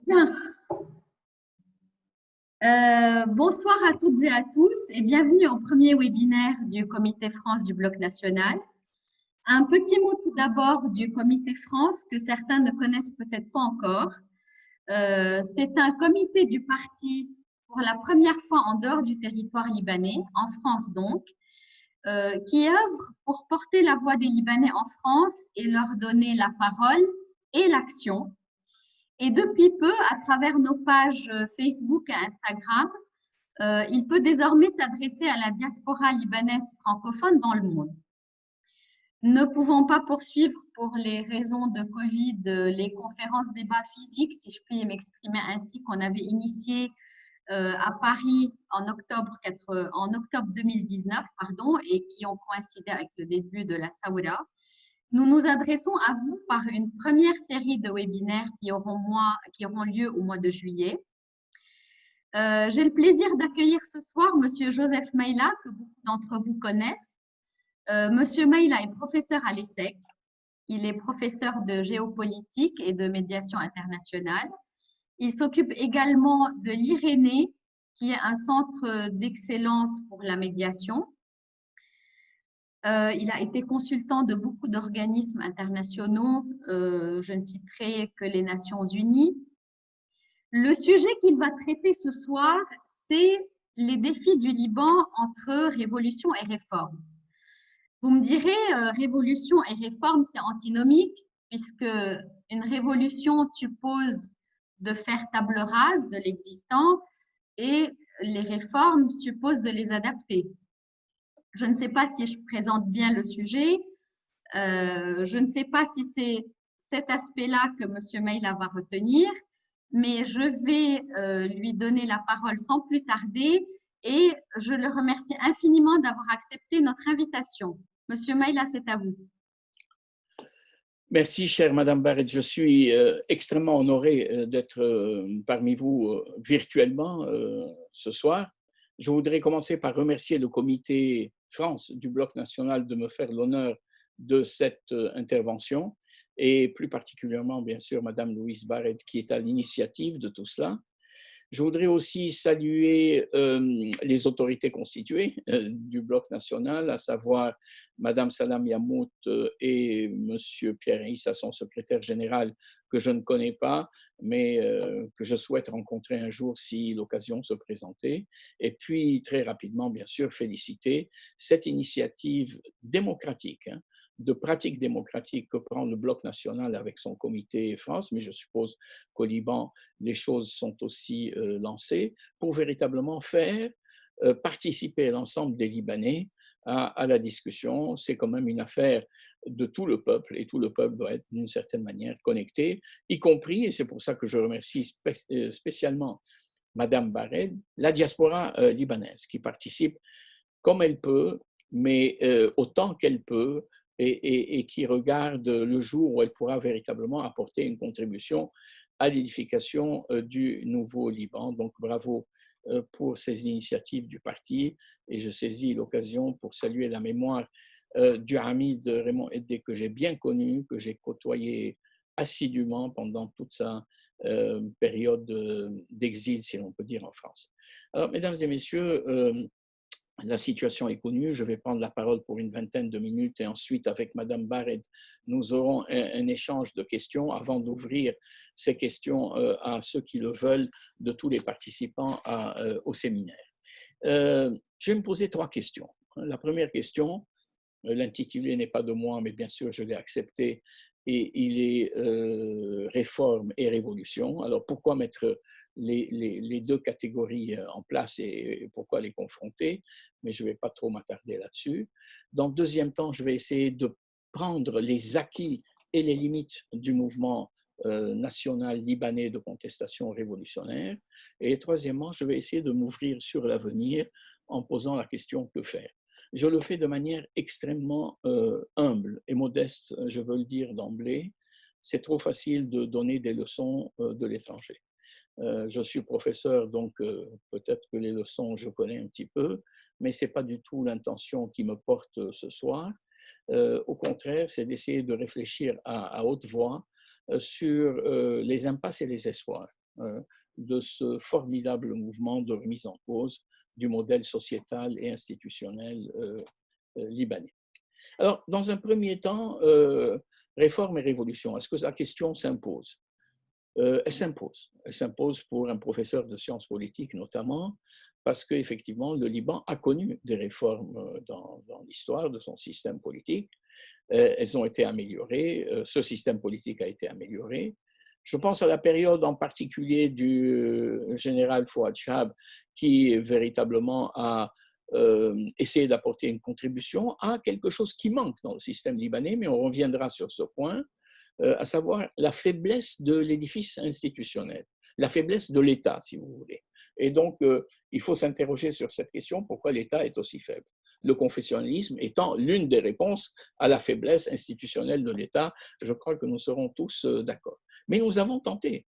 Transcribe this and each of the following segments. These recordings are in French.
Bien. Bonsoir à toutes et à tous et bienvenue au premier webinaire du Comité France du Bloc national. Un petit mot tout d'abord du Comité France que certains ne connaissent peut-être pas encore. C'est un comité du parti pour la première fois en dehors du territoire libanais, en France donc, qui œuvre pour porter la voix des Libanais en France et leur donner la parole et l'action. Et depuis peu, à travers nos pages Facebook et Instagram, il peut désormais s'adresser à la diaspora libanaise francophone dans le monde. Ne pouvant pas poursuivre pour les raisons de Covid les conférences débats physiques, si je puis m'exprimer ainsi, qu'on avait initiées à Paris en octobre 2019, et qui ont coïncidé avec le début de la Saouda, nous nous adressons à vous par une première série de webinaires qui auront lieu au mois de juillet. J'ai le plaisir d'accueillir ce soir Monsieur Joseph Maïla, que beaucoup d'entre vous connaissent. Monsieur Maïla est professeur à l'ESSEC. Il est professeur de géopolitique et de médiation internationale. Il s'occupe également de l'IRENE, qui est un centre d'excellence pour la médiation. Il a été consultant de beaucoup d'organismes internationaux. Je ne citerai que les Nations Unies. Le sujet qu'il va traiter ce soir, c'est les défis du Liban entre révolution et réforme. Vous me direz, révolution et réforme, c'est antinomique, puisque une révolution suppose de faire table rase de l'existant et les réformes supposent de les adapter. Je ne sais pas si je présente bien le sujet. Je ne sais pas si c'est cet aspect-là que M. Maïla va retenir, mais je vais lui donner la parole sans plus tarder et je le remercie infiniment d'avoir accepté notre invitation. Monsieur Maïla, c'est à vous. Merci, chère Madame Barrett. Je suis extrêmement honoré d'être parmi vous virtuellement ce soir. Je voudrais commencer par remercier le Comité France du Bloc national de me faire l'honneur de cette intervention et plus particulièrement, bien sûr, Madame Louise Barrett qui est à l'initiative de tout cela. Je voudrais aussi saluer les autorités constituées du Bloc national, à savoir Madame Salam Yamout et Monsieur Pierre Issa, son secrétaire général, que je ne connais pas, mais que je souhaite rencontrer un jour si l'occasion se présentait. Et puis, très rapidement, bien sûr, féliciter cette initiative démocratique, de pratique démocratique que prend le Bloc national avec son comité France, mais je suppose qu'au Liban, les choses sont aussi lancées pour véritablement faire participer l'ensemble des Libanais à la discussion. C'est quand même une affaire de tout le peuple et tout le peuple doit être d'une certaine manière connecté, y compris, et c'est pour ça que je remercie spécialement Madame Barrett, la diaspora libanaise qui participe comme elle peut, mais autant qu'elle peut, et qui regarde le jour où elle pourra véritablement apporter une contribution à l'édification du nouveau Liban. Donc bravo pour ces initiatives du parti et je saisis l'occasion pour saluer la mémoire du Hamid Raymond Eddé que j'ai bien connu, que j'ai côtoyé assidûment pendant toute sa période d'exil, si l'on peut dire, en France. Alors, mesdames et messieurs, la situation est connue. Je vais prendre la parole pour une vingtaine de minutes et ensuite, avec Madame Barrett, nous aurons un échange de questions avant d'ouvrir ces questions à ceux qui le veulent de tous les participants au séminaire. Je vais me poser trois questions. La première question, l'intitulé n'est pas de moi, mais bien sûr, je l'ai accepté, et il est réforme et révolution. Alors, pourquoi mettre les deux catégories en place et pourquoi les confronter? Mais je ne vais pas trop m'attarder là-dessus. Dans le deuxième temps, je vais essayer de prendre les acquis et les limites du mouvement national libanais de contestation révolutionnaire. Et troisièmement, je vais essayer de m'ouvrir sur l'avenir en posant la question que faire. Je le fais de manière extrêmement humble et modeste, je veux le dire d'emblée. C'est trop facile de donner des leçons de l'étranger. Je suis professeur, donc peut-être que les leçons, je connais un petit peu, mais ce n'est pas du tout l'intention qui me porte ce soir. Au contraire, c'est d'essayer de réfléchir à haute voix sur les impasses et les espoirs de ce formidable mouvement de remise en cause du modèle sociétal et institutionnel libanais. Alors, dans un premier temps, réforme et révolution, est-ce que la question s'impose? Elle s'impose. Elle s'impose pour un professeur de sciences politiques notamment, parce qu'effectivement, le Liban a connu des réformes dans l'histoire de son système politique. Elles ont été améliorées, ce système politique a été amélioré. Je pense à la période en particulier du général Fouad Chahab, qui véritablement a essayé d'apporter une contribution à quelque chose qui manque dans le système libanais, mais on reviendra sur ce point, à savoir la faiblesse de l'édifice institutionnel, la faiblesse de l'État, si vous voulez. Et donc, il faut s'interroger sur cette question, pourquoi l'État est aussi faible? Le confessionnalisme étant l'une des réponses à la faiblesse institutionnelle de l'État, je crois que nous serons tous d'accord. Mais nous avons tenté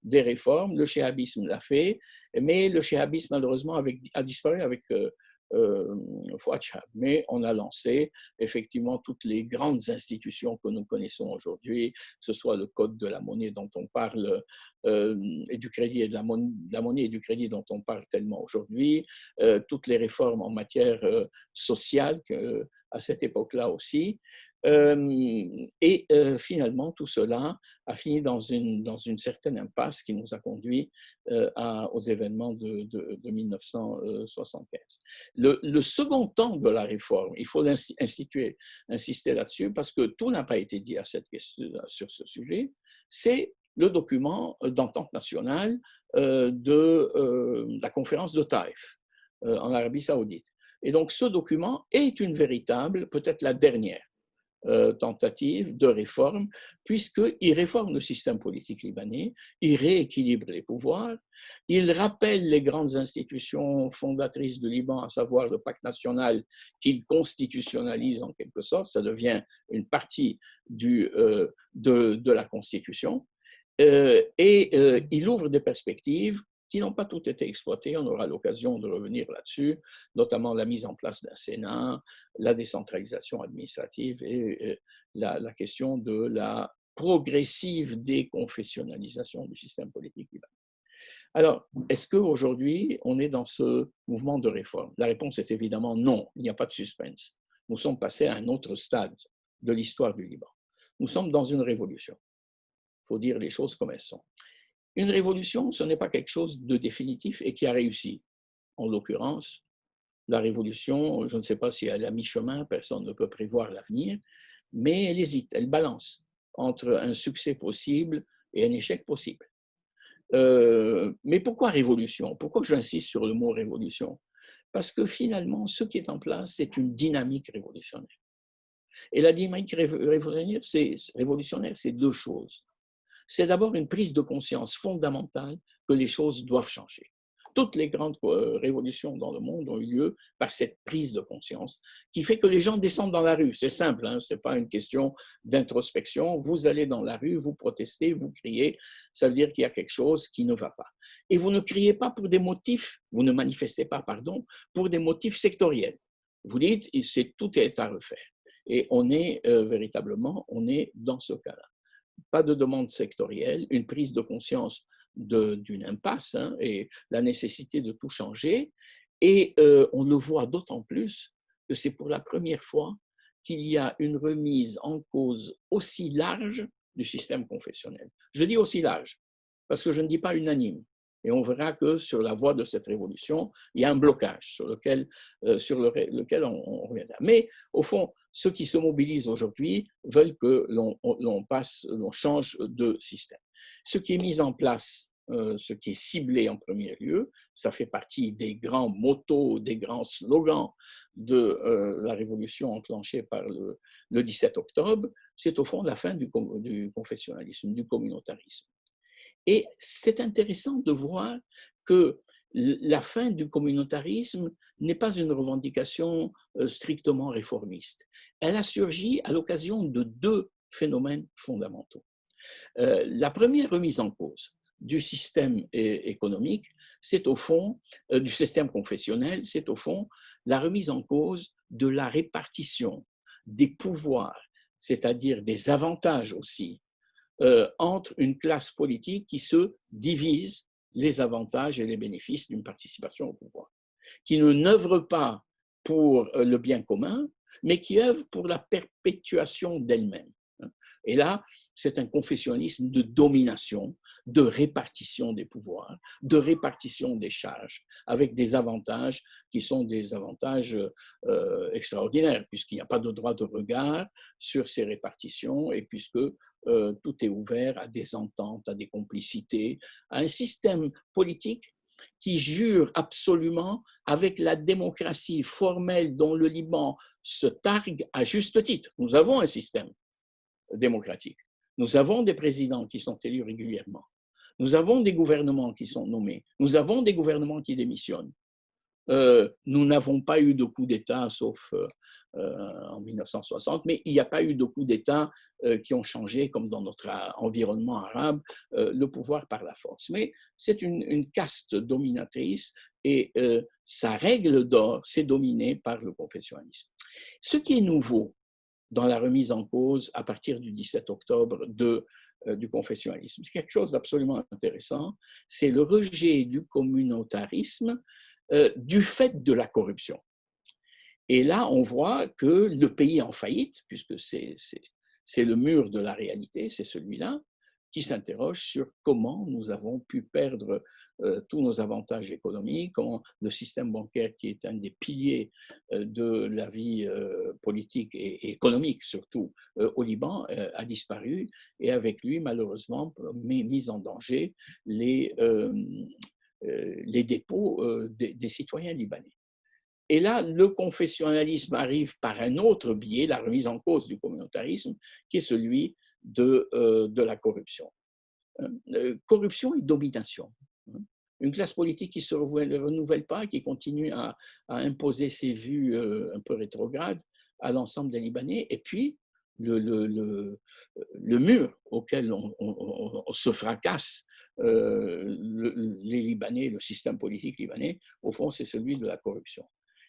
des réformes, le chéhabisme l'a fait, mais le chéhabisme, malheureusement, a disparu avec Fouad Chahab. Mais on a lancé effectivement toutes les grandes institutions que nous connaissons aujourd'hui, que ce soit le code de la monnaie dont on parle, et du crédit et de la monnaie et du crédit dont on parle tellement aujourd'hui, toutes les réformes en matière sociale à cette époque-là aussi. Et finalement, tout cela a fini dans une certaine impasse qui nous a conduit aux événements de 1975. Le second temps de la réforme, il faut insister là-dessus parce que tout n'a pas été dit sur ce sujet, c'est le document d'entente nationale de la conférence de Taïf en Arabie Saoudite. Et donc ce document est une véritable, peut-être la dernière, tentative de réforme, puisqu'il réforme le système politique libanais, il rééquilibre les pouvoirs, il rappelle les grandes institutions fondatrices du Liban, à savoir le pacte national, qu'il constitutionnalise en quelque sorte, ça devient une partie de la Constitution, et il ouvre des perspectives qui n'ont pas toutes été exploitées. On aura l'occasion de revenir là-dessus, notamment la mise en place d'un Sénat, la décentralisation administrative et la question de la progressive déconfessionnalisation du système politique libanais. Alors, est-ce qu'aujourd'hui, on est dans ce mouvement de réforme? La réponse est évidemment non, il n'y a pas de suspense. Nous sommes passés à un autre stade de l'histoire du Liban. Nous sommes dans une révolution. Il faut dire les choses comme elles sont. Une révolution, ce n'est pas quelque chose de définitif et qui a réussi. En l'occurrence, la révolution, je ne sais pas si elle est à mi-chemin, personne ne peut prévoir l'avenir, mais elle hésite, elle balance entre un succès possible et un échec possible. Mais pourquoi révolution? Pourquoi j'insiste sur le mot révolution? Parce que finalement, ce qui est en place, c'est une dynamique révolutionnaire. Et la dynamique révolutionnaire, c'est deux choses. C'est d'abord une prise de conscience fondamentale que les choses doivent changer. Toutes les grandes révolutions dans le monde ont eu lieu par cette prise de conscience qui fait que les gens descendent dans la rue. C'est simple, hein, ce n'est pas une question d'introspection. Vous allez dans la rue, vous protestez, vous criez, ça veut dire qu'il y a quelque chose qui ne va pas. Et vous ne criez pas pour des motifs, vous ne manifestez pas, pardon, pour des motifs sectoriels. Vous dites, tout est à refaire. Et on est véritablement, on est dans ce cas-là. Pas de demande sectorielle, une prise de conscience d'une impasse hein, et la nécessité de tout changer. Et on le voit d'autant plus que c'est pour la première fois qu'il y a une remise en cause aussi large du système confessionnel. Je dis aussi large, parce que je ne dis pas unanime. Et on verra que sur la voie de cette révolution, il y a un blocage sur lequel on reviendra. Mais au fond, ceux qui se mobilisent aujourd'hui veulent que l'on change de système. Ce qui est mis en place, ce qui est ciblé en premier lieu, ça fait partie des grands mottos, des grands slogans de la révolution enclenchée par le 17 octobre, c'est au fond la fin du confessionnalisme, du communautarisme. Et c'est intéressant de voir que la fin du communautarisme n'est pas une revendication strictement réformiste. Elle a surgi à l'occasion de deux phénomènes fondamentaux. La première remise en cause du système économique, c'est au fond, du système confessionnel, c'est au fond la remise en cause de la répartition des pouvoirs, c'est-à-dire des avantages aussi, entre une classe politique qui se divise les avantages et les bénéfices d'une participation au pouvoir, qui n'œuvre pas pour le bien commun, mais qui œuvre pour la perpétuation d'elle-même. Et là, c'est un confessionnalisme de domination, de répartition des pouvoirs, de répartition des charges, avec des avantages qui sont des avantages extraordinaires, puisqu'il n'y a pas de droit de regard sur ces répartitions et puisque tout est ouvert à des ententes, à des complicités, à un système politique qui jure absolument avec la démocratie formelle dont le Liban se targue à juste titre. Nous avons un système démocratique. Nous avons des présidents qui sont élus régulièrement. Nous avons des gouvernements qui sont nommés. Nous avons des gouvernements qui démissionnent. Nous n'avons pas eu de coup d'État, sauf en 1960, mais il n'y a pas eu de coup d'État qui ont changé, comme dans notre environnement arabe, le pouvoir par la force. Mais c'est une caste dominatrice et sa règle d'or, c'est dominé par le confessionnalisme. Ce qui est nouveau dans la remise en cause à partir du 17 octobre du confessionnalisme, c'est quelque chose d'absolument intéressant, c'est le rejet du communautarisme du fait de la corruption. Et là, on voit que le pays en faillite, puisque c'est le mur de la réalité, c'est celui-là, qui s'interroge sur comment nous avons pu perdre tous nos avantages économiques, comment le système bancaire, qui est un des piliers de la vie politique et économique surtout au Liban, a disparu, et avec lui, malheureusement, mis en danger les dépôts des citoyens libanais. Et là, le confessionnalisme arrive par un autre biais, la remise en cause du communautarisme, qui est celui de la corruption. Corruption et domination. Une classe politique qui ne se renouvelle pas, qui continue à imposer ses vues un peu rétrogrades à l'ensemble des Libanais, et puis le mur auquel on se fracasse les Libanais, le système politique libanais, au fond, c'est celui de la corruption.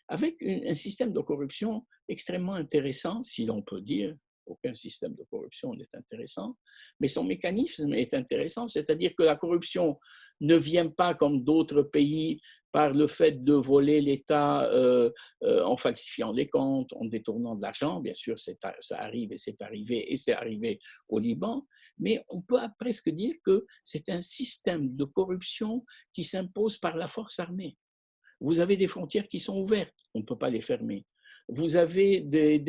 Avec un système de corruption extrêmement intéressant, si l'on peut dire, aucun système de corruption n'est intéressant, mais son mécanisme est intéressant, c'est-à-dire que la corruption ne vient pas comme d'autres pays par le fait de voler l'État en falsifiant les comptes, en détournant de l'argent. Bien sûr, ça arrive et c'est arrivé au Liban, mais on peut presque dire que c'est un système de corruption qui s'impose par la force armée. Vous avez des frontières qui sont ouvertes, on ne peut pas les fermer. Vous avez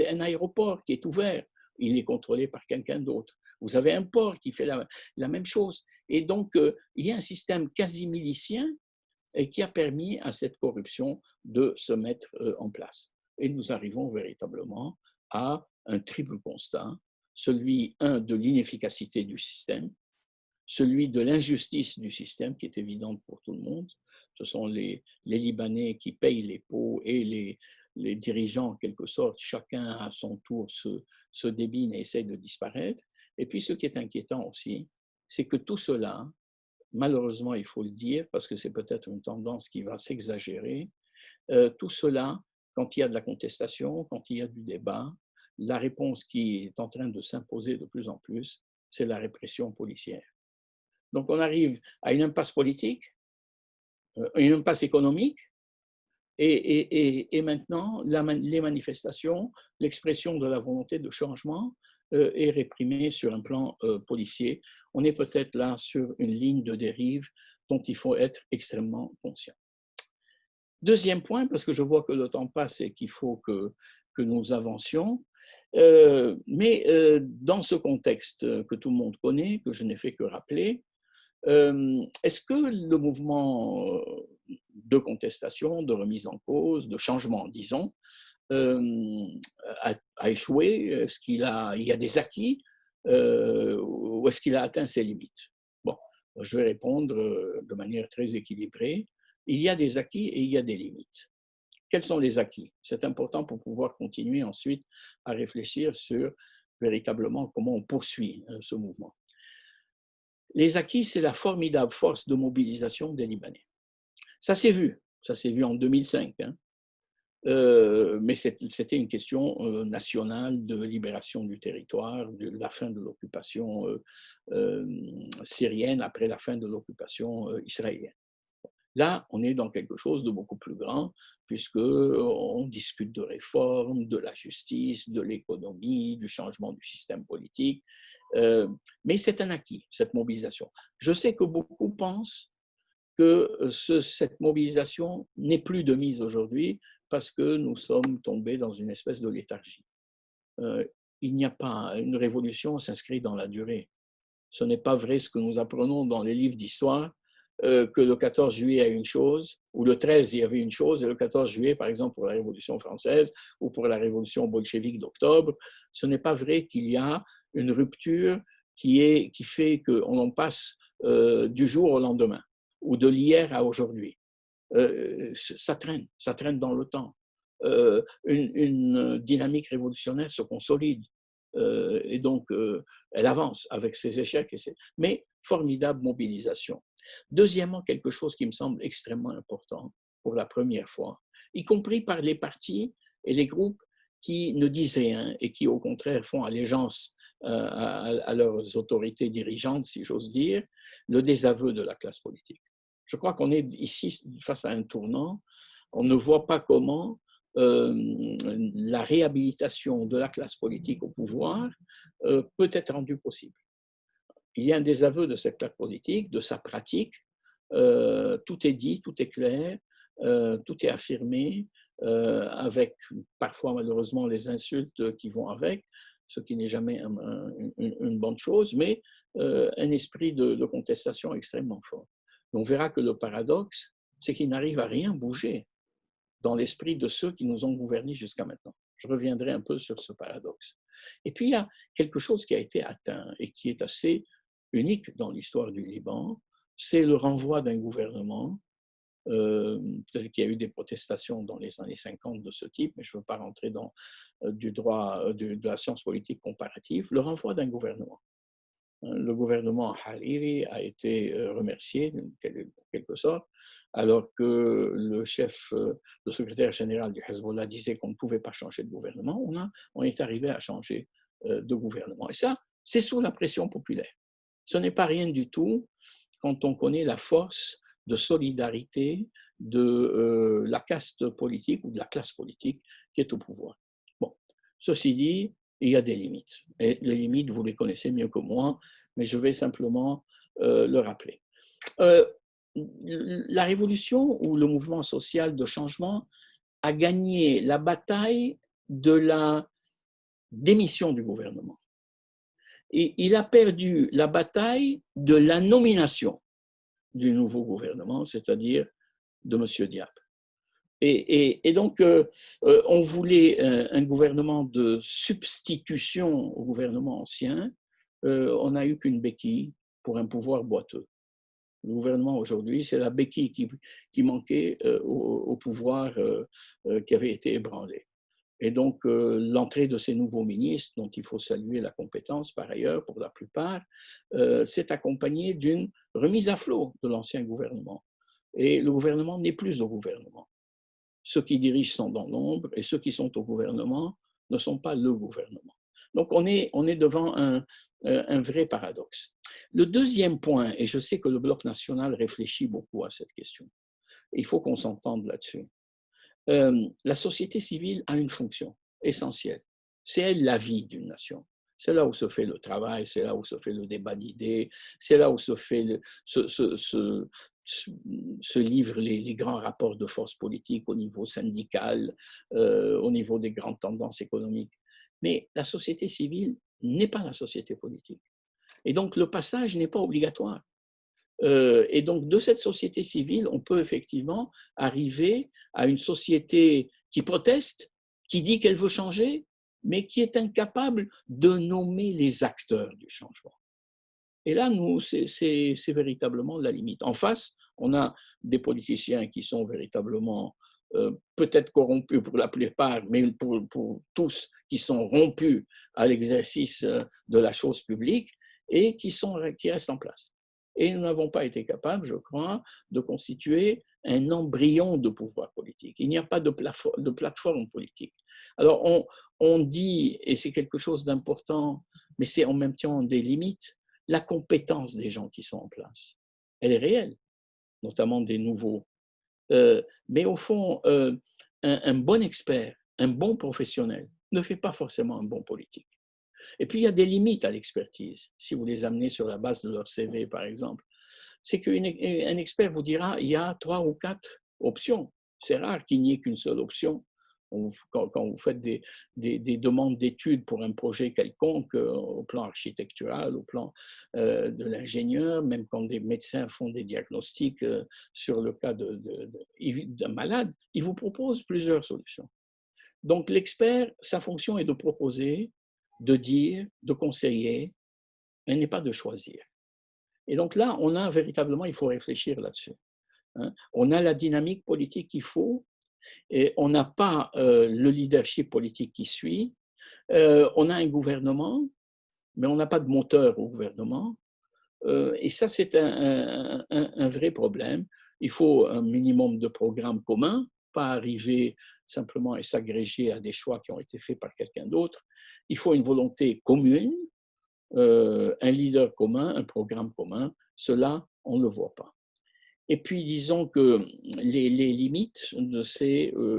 un aéroport qui est ouvert, il est contrôlé par quelqu'un d'autre. Vous avez un port qui fait la même chose. Et donc, il y a un système quasi milicien qui a permis à cette corruption de se mettre en place. Et nous arrivons véritablement à un triple constat, celui, de l'inefficacité du système, celui de l'injustice du système, qui est évidente pour tout le monde. Ce sont les Libanais qui payent les pots et les dirigeants, en quelque sorte, chacun à son tour se débine et essaie de disparaître. Et puis, ce qui est inquiétant aussi, c'est que tout cela, malheureusement, il faut le dire, parce que c'est peut-être une tendance qui va s'exagérer, tout cela, quand il y a de la contestation, quand il y a du débat, la réponse qui est en train de s'imposer de plus en plus, c'est la répression policière. Donc, on arrive à une impasse politique, une impasse économique, et maintenant, les manifestations, l'expression de la volonté de changement est réprimée sur un plan policier. On est peut-être là sur une ligne de dérive dont il faut être extrêmement conscient. Deuxième point, parce que je vois que le temps passe et qu'il faut que nous avancions, mais dans ce contexte que tout le monde connaît, que je n'ai fait que rappeler, est-ce que le mouvement de contestation, de remise en cause, de changement, disons, a échoué? Est-ce qu'il y a des acquis ou est-ce qu'il a atteint ses limites? Bon, je vais répondre de manière très équilibrée. Il y a des acquis et il y a des limites. Quels sont les acquis? C'est important pour pouvoir continuer ensuite à réfléchir sur véritablement comment on poursuit ce mouvement. Les acquis, c'est la formidable force de mobilisation des Libanais. Ça s'est vu en 2005. Hein. Mais c'était une question nationale de libération du territoire, de la fin de l'occupation syrienne après la fin de l'occupation israélienne. Là, on est dans quelque chose de beaucoup plus grand, puisqu'on discute de réformes, de la justice, de l'économie, du changement du système politique. Mais c'est un acquis, cette mobilisation. Je sais que beaucoup pensent que cette mobilisation n'est plus de mise aujourd'hui parce que nous sommes tombés dans une espèce de léthargie. Il n'y a pas une révolution s'inscrit dans la durée. Ce n'est pas vrai ce que nous apprenons dans les livres d'histoire, que le 14 juillet a une chose, ou le 13 il y avait une chose, et le 14 juillet, par exemple, pour la Révolution française ou pour la Révolution bolchevique d'octobre, ce n'est pas vrai qu'il y a une rupture qui fait qu'on en passe du jour au lendemain, ou de l'hier à aujourd'hui. Ça traîne dans le temps. Une dynamique révolutionnaire se consolide. Et donc, elle avance avec ses échecs. Mais formidable mobilisation. Deuxièmement, quelque chose qui me semble extrêmement important pour la première fois, y compris par les partis et les groupes qui ne disent rien et qui, au contraire, font allégeance à leurs autorités dirigeantes, si j'ose dire, le désaveu de la classe politique. Je crois qu'on est ici face à un tournant. On ne voit pas comment la réhabilitation de la classe politique au pouvoir peut être rendue possible. Il y a un désaveu de cette classe politique, de sa pratique. Tout est dit, tout est clair, tout est affirmé, avec parfois malheureusement les insultes qui vont avec, ce qui n'est jamais une bonne chose, mais un esprit de contestation extrêmement fort. On verra que le paradoxe, c'est qu'il n'arrive à rien bouger dans l'esprit de ceux qui nous ont gouvernés jusqu'à maintenant. Je reviendrai un peu sur ce paradoxe. Et puis, il y a quelque chose qui a été atteint et qui est assez unique dans l'histoire du Liban, c'est le renvoi d'un gouvernement. Peut-être qu'il y a eu des protestations dans les années 50 de ce type, mais je ne veux pas rentrer dans du droit de la science politique comparative. Le renvoi d'un gouvernement. Le gouvernement Hariri a été remercié, en quelque sorte, alors que le chef, le secrétaire général du Hezbollah disait qu'on ne pouvait pas changer de gouvernement. On est arrivé à changer de gouvernement. Et ça, c'est sous la pression populaire. Ce n'est pas rien du tout quand on connaît la force de solidarité de la caste politique ou de la classe politique qui est au pouvoir. Bon, ceci dit, il y a des limites. Et les limites, vous les connaissez mieux que moi, mais je vais simplement le rappeler. La révolution ou le mouvement social de changement a gagné la bataille de la démission du gouvernement. Et il a perdu la bataille de la nomination du nouveau gouvernement, c'est-à-dire de M. Diab. Et donc, on voulait un gouvernement de substitution au gouvernement ancien. On n'a eu qu'une béquille pour un pouvoir boiteux. Le gouvernement aujourd'hui, c'est la béquille qui manquait au pouvoir qui avait été ébranlé. Et donc, l'entrée de ces nouveaux ministres, dont il faut saluer la compétence par ailleurs pour la plupart, s'est accompagnée d'une remise à flot de l'ancien gouvernement. Et le gouvernement n'est plus au gouvernement. Ceux qui dirigent sont dans l'ombre et ceux qui sont au gouvernement ne sont pas le gouvernement. Donc, on est devant un vrai paradoxe. Le deuxième point, et je sais que le Bloc national réfléchit beaucoup à cette question, il faut qu'on s'entende là-dessus. La société civile a une fonction essentielle. C'est elle la vie d'une nation. C'est là où se fait le travail, c'est là où se fait le débat d'idées, c'est là où se livrent les grands rapports de force politique au niveau syndical, au niveau des grandes tendances économiques. Mais la société civile n'est pas la société politique. Et donc, le passage n'est pas obligatoire. Et donc, de cette société civile, on peut effectivement arriver à une société qui proteste, qui dit qu'elle veut changer, mais qui est incapable de nommer les acteurs du changement. Et là, nous, c'est véritablement la limite. En face, on a des politiciens qui sont véritablement peut-être corrompus pour la plupart, mais pour tous, qui sont rompus à l'exercice de la chose publique et qui restent en place. Et nous n'avons pas été capables, je crois, de constituer un embryon de pouvoir politique. Il n'y a pas de plateforme politique. Alors, on dit, et c'est quelque chose d'important, mais c'est en même temps des limites, la compétence des gens qui sont en place. Elle est réelle, notamment des nouveaux. Mais au fond, un bon expert, un bon professionnel ne fait pas forcément un bon politique. Et puis, il y a des limites à l'expertise. Si vous les amenez sur la base de leur CV, par exemple, c'est qu'un expert vous dira il y a 3 ou 4 options. C'est rare qu'il n'y ait qu'une seule option. Quand vous faites des demandes d'études pour un projet quelconque, au plan architectural, au plan de l'ingénieur, même quand des médecins font des diagnostics sur le cas d'un malade, ils vous proposent plusieurs solutions. Donc l'expert, sa fonction est de proposer, de dire, de conseiller, mais n'est pas de choisir. Et donc là, on a véritablement, il faut réfléchir là-dessus. On a la dynamique politique qu'il faut, et on n'a pas le leadership politique qui suit. On a un gouvernement, mais on n'a pas de moteur au gouvernement. Et ça, c'est un vrai problème. Il faut un minimum de programmes communs, pas arriver simplement et s'agréger à des choix qui ont été faits par quelqu'un d'autre. Il faut une volonté commune, un leader commun, un programme commun. Cela, on ne le voit pas. Et puis, disons que les limites de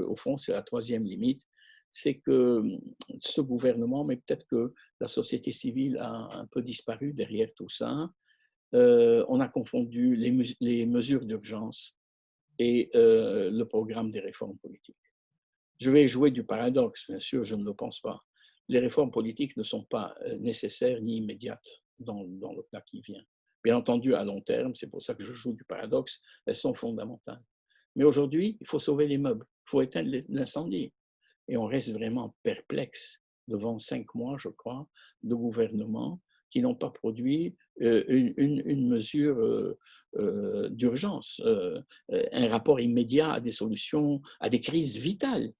au fond, c'est la troisième limite, c'est que ce gouvernement, mais peut-être que la société civile a un peu disparu derrière tout ça. On a confondu les mesures d'urgence et le programme des réformes politiques. Je vais jouer du paradoxe, bien sûr, je ne le pense pas. Les réformes politiques ne sont pas nécessaires ni immédiates dans le cas qui vient. Bien entendu, à long terme, c'est pour ça que je joue du paradoxe, elles sont fondamentales. Mais aujourd'hui, il faut sauver les meubles, il faut éteindre l'incendie. Et on reste vraiment perplexe devant 5 mois, je crois, de gouvernement qui n'ont pas produit une mesure d'urgence, un rapport immédiat à des solutions, à des crises vitales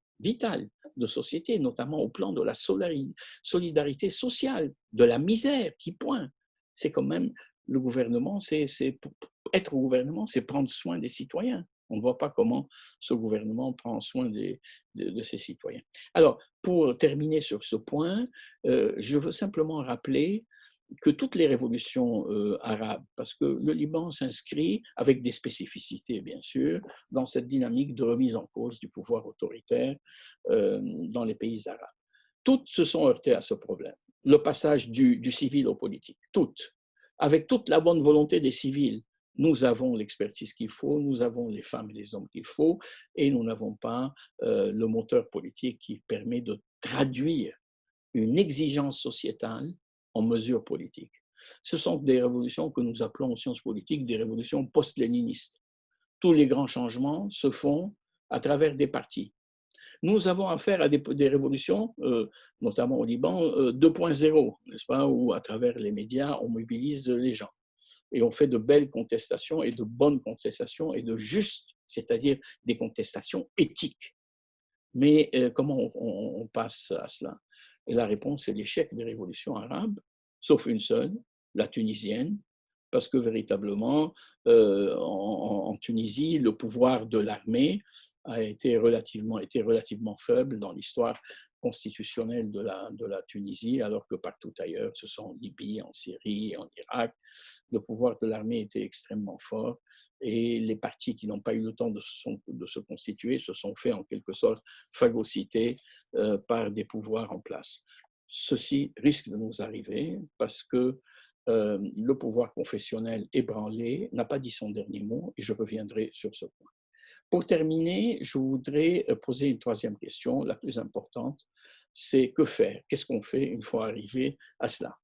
de société, notamment au plan de la solidarité sociale, de la misère qui pointe. C'est quand même le gouvernement, être au gouvernement, c'est prendre soin des citoyens. On ne voit pas comment ce gouvernement prend soin de ses citoyens. Alors, pour terminer sur ce point, je veux simplement rappeler que toutes les révolutions arabes, parce que le Liban s'inscrit avec des spécificités, bien sûr, dans cette dynamique de remise en cause du pouvoir autoritaire dans les pays arabes. Toutes se sont heurtées à ce problème. Le passage du civil au politique, toutes, avec toute la bonne volonté des civils. Nous avons l'expertise qu'il faut, nous avons les femmes et les hommes qu'il faut, et nous n'avons pas le moteur politique qui permet de traduire une exigence sociétale en mesures politiques. Ce sont des révolutions que nous appelons en sciences politiques des révolutions post-léninistes. Tous les grands changements se font à travers des partis. Nous avons affaire à des révolutions, notamment au Liban, 2.0, n'est-ce pas, où à travers les médias, on mobilise les gens. Et on fait de belles contestations et de bonnes contestations et de justes, c'est-à-dire des contestations éthiques. Mais comment on passe à cela? Et la réponse est l'échec des révolutions arabes, sauf une seule, la tunisienne, parce que véritablement, en Tunisie, le pouvoir de l'armée a été relativement faible dans l'histoire constitutionnelle de la Tunisie, alors que partout ailleurs, ce sont en Libye, en Syrie, en Irak, le pouvoir de l'armée était extrêmement fort et les partis qui n'ont pas eu le temps de se constituer se sont fait en quelque sorte phagocyter par des pouvoirs en place. Ceci risque de nous arriver parce que le pouvoir confessionnel ébranlé n'a pas dit son dernier mot et je reviendrai sur ce point. Pour terminer, je voudrais poser une troisième question, la plus importante, c'est que faire? Qu'est-ce qu'on fait une fois arrivé à cela?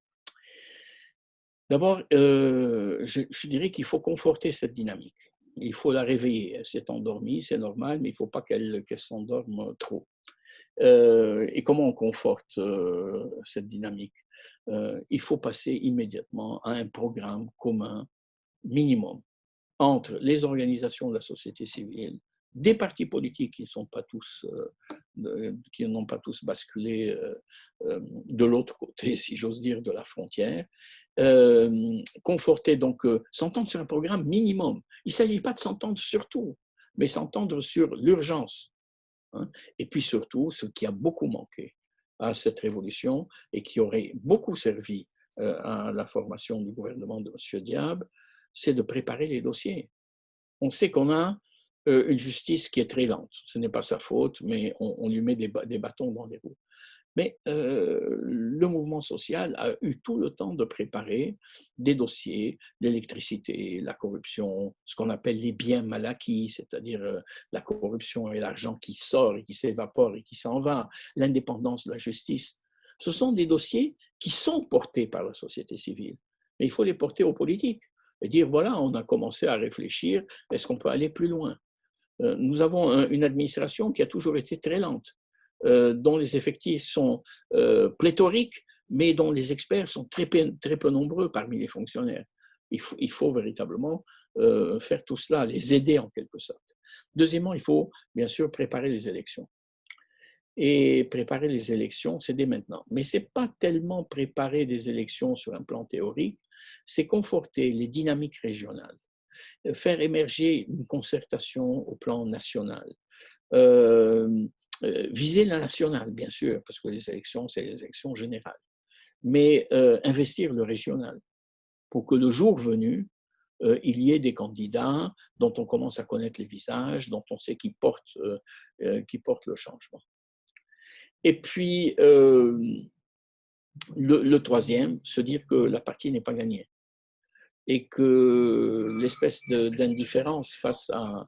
D'abord, je dirais qu'il faut conforter cette dynamique. Il faut la réveiller. Elle s'est endormie, c'est normal, mais il ne faut pas qu'elle s'endorme trop. Et comment on conforte cette dynamique? Il faut passer immédiatement à un programme commun minimum entre les organisations de la société civile, des partis politiques qui n'ont pas tous basculé de l'autre côté, si j'ose dire, de la frontière, conforter donc, s'entendre sur un programme minimum. Il ne s'agit pas de s'entendre sur tout. mais s'entendre sur l'urgence. Hein. Et puis surtout, ce qui a beaucoup manqué à cette révolution et qui aurait beaucoup servi à la formation du gouvernement de M. Diab, c'est de préparer les dossiers. On sait qu'on a une justice qui est très lente. Ce n'est pas sa faute, mais on lui met des bâtons dans les roues. Mais le mouvement social a eu tout le temps de préparer des dossiers, l'électricité, la corruption, ce qu'on appelle les biens mal acquis, c'est-à-dire la corruption et l'argent qui sort et qui s'évapore et qui s'en va, l'indépendance de la justice. Ce sont des dossiers qui sont portés par la société civile, mais il faut les porter aux politiques et dire, voilà, on a commencé à réfléchir, est-ce qu'on peut aller plus loin? Nous avons une administration qui a toujours été très lente, dont les effectifs sont pléthoriques, mais dont les experts sont très peu nombreux parmi les fonctionnaires. Il faut véritablement faire tout cela, les aider en quelque sorte. Deuxièmement, il faut bien sûr préparer les élections. Et préparer les élections, c'est dès maintenant. Mais ce n'est pas tellement préparer des élections sur un plan théorique, c'est conforter les dynamiques régionales, faire émerger une concertation au plan national, viser la nationale, bien sûr, parce que les élections, c'est les élections générales, mais investir le régional pour que le jour venu, il y ait des candidats dont on commence à connaître les visages, dont on sait qu'ils portent le changement. Et puis, le troisième, se dire que la partie n'est pas gagnée et que l'espèce d'indifférence face à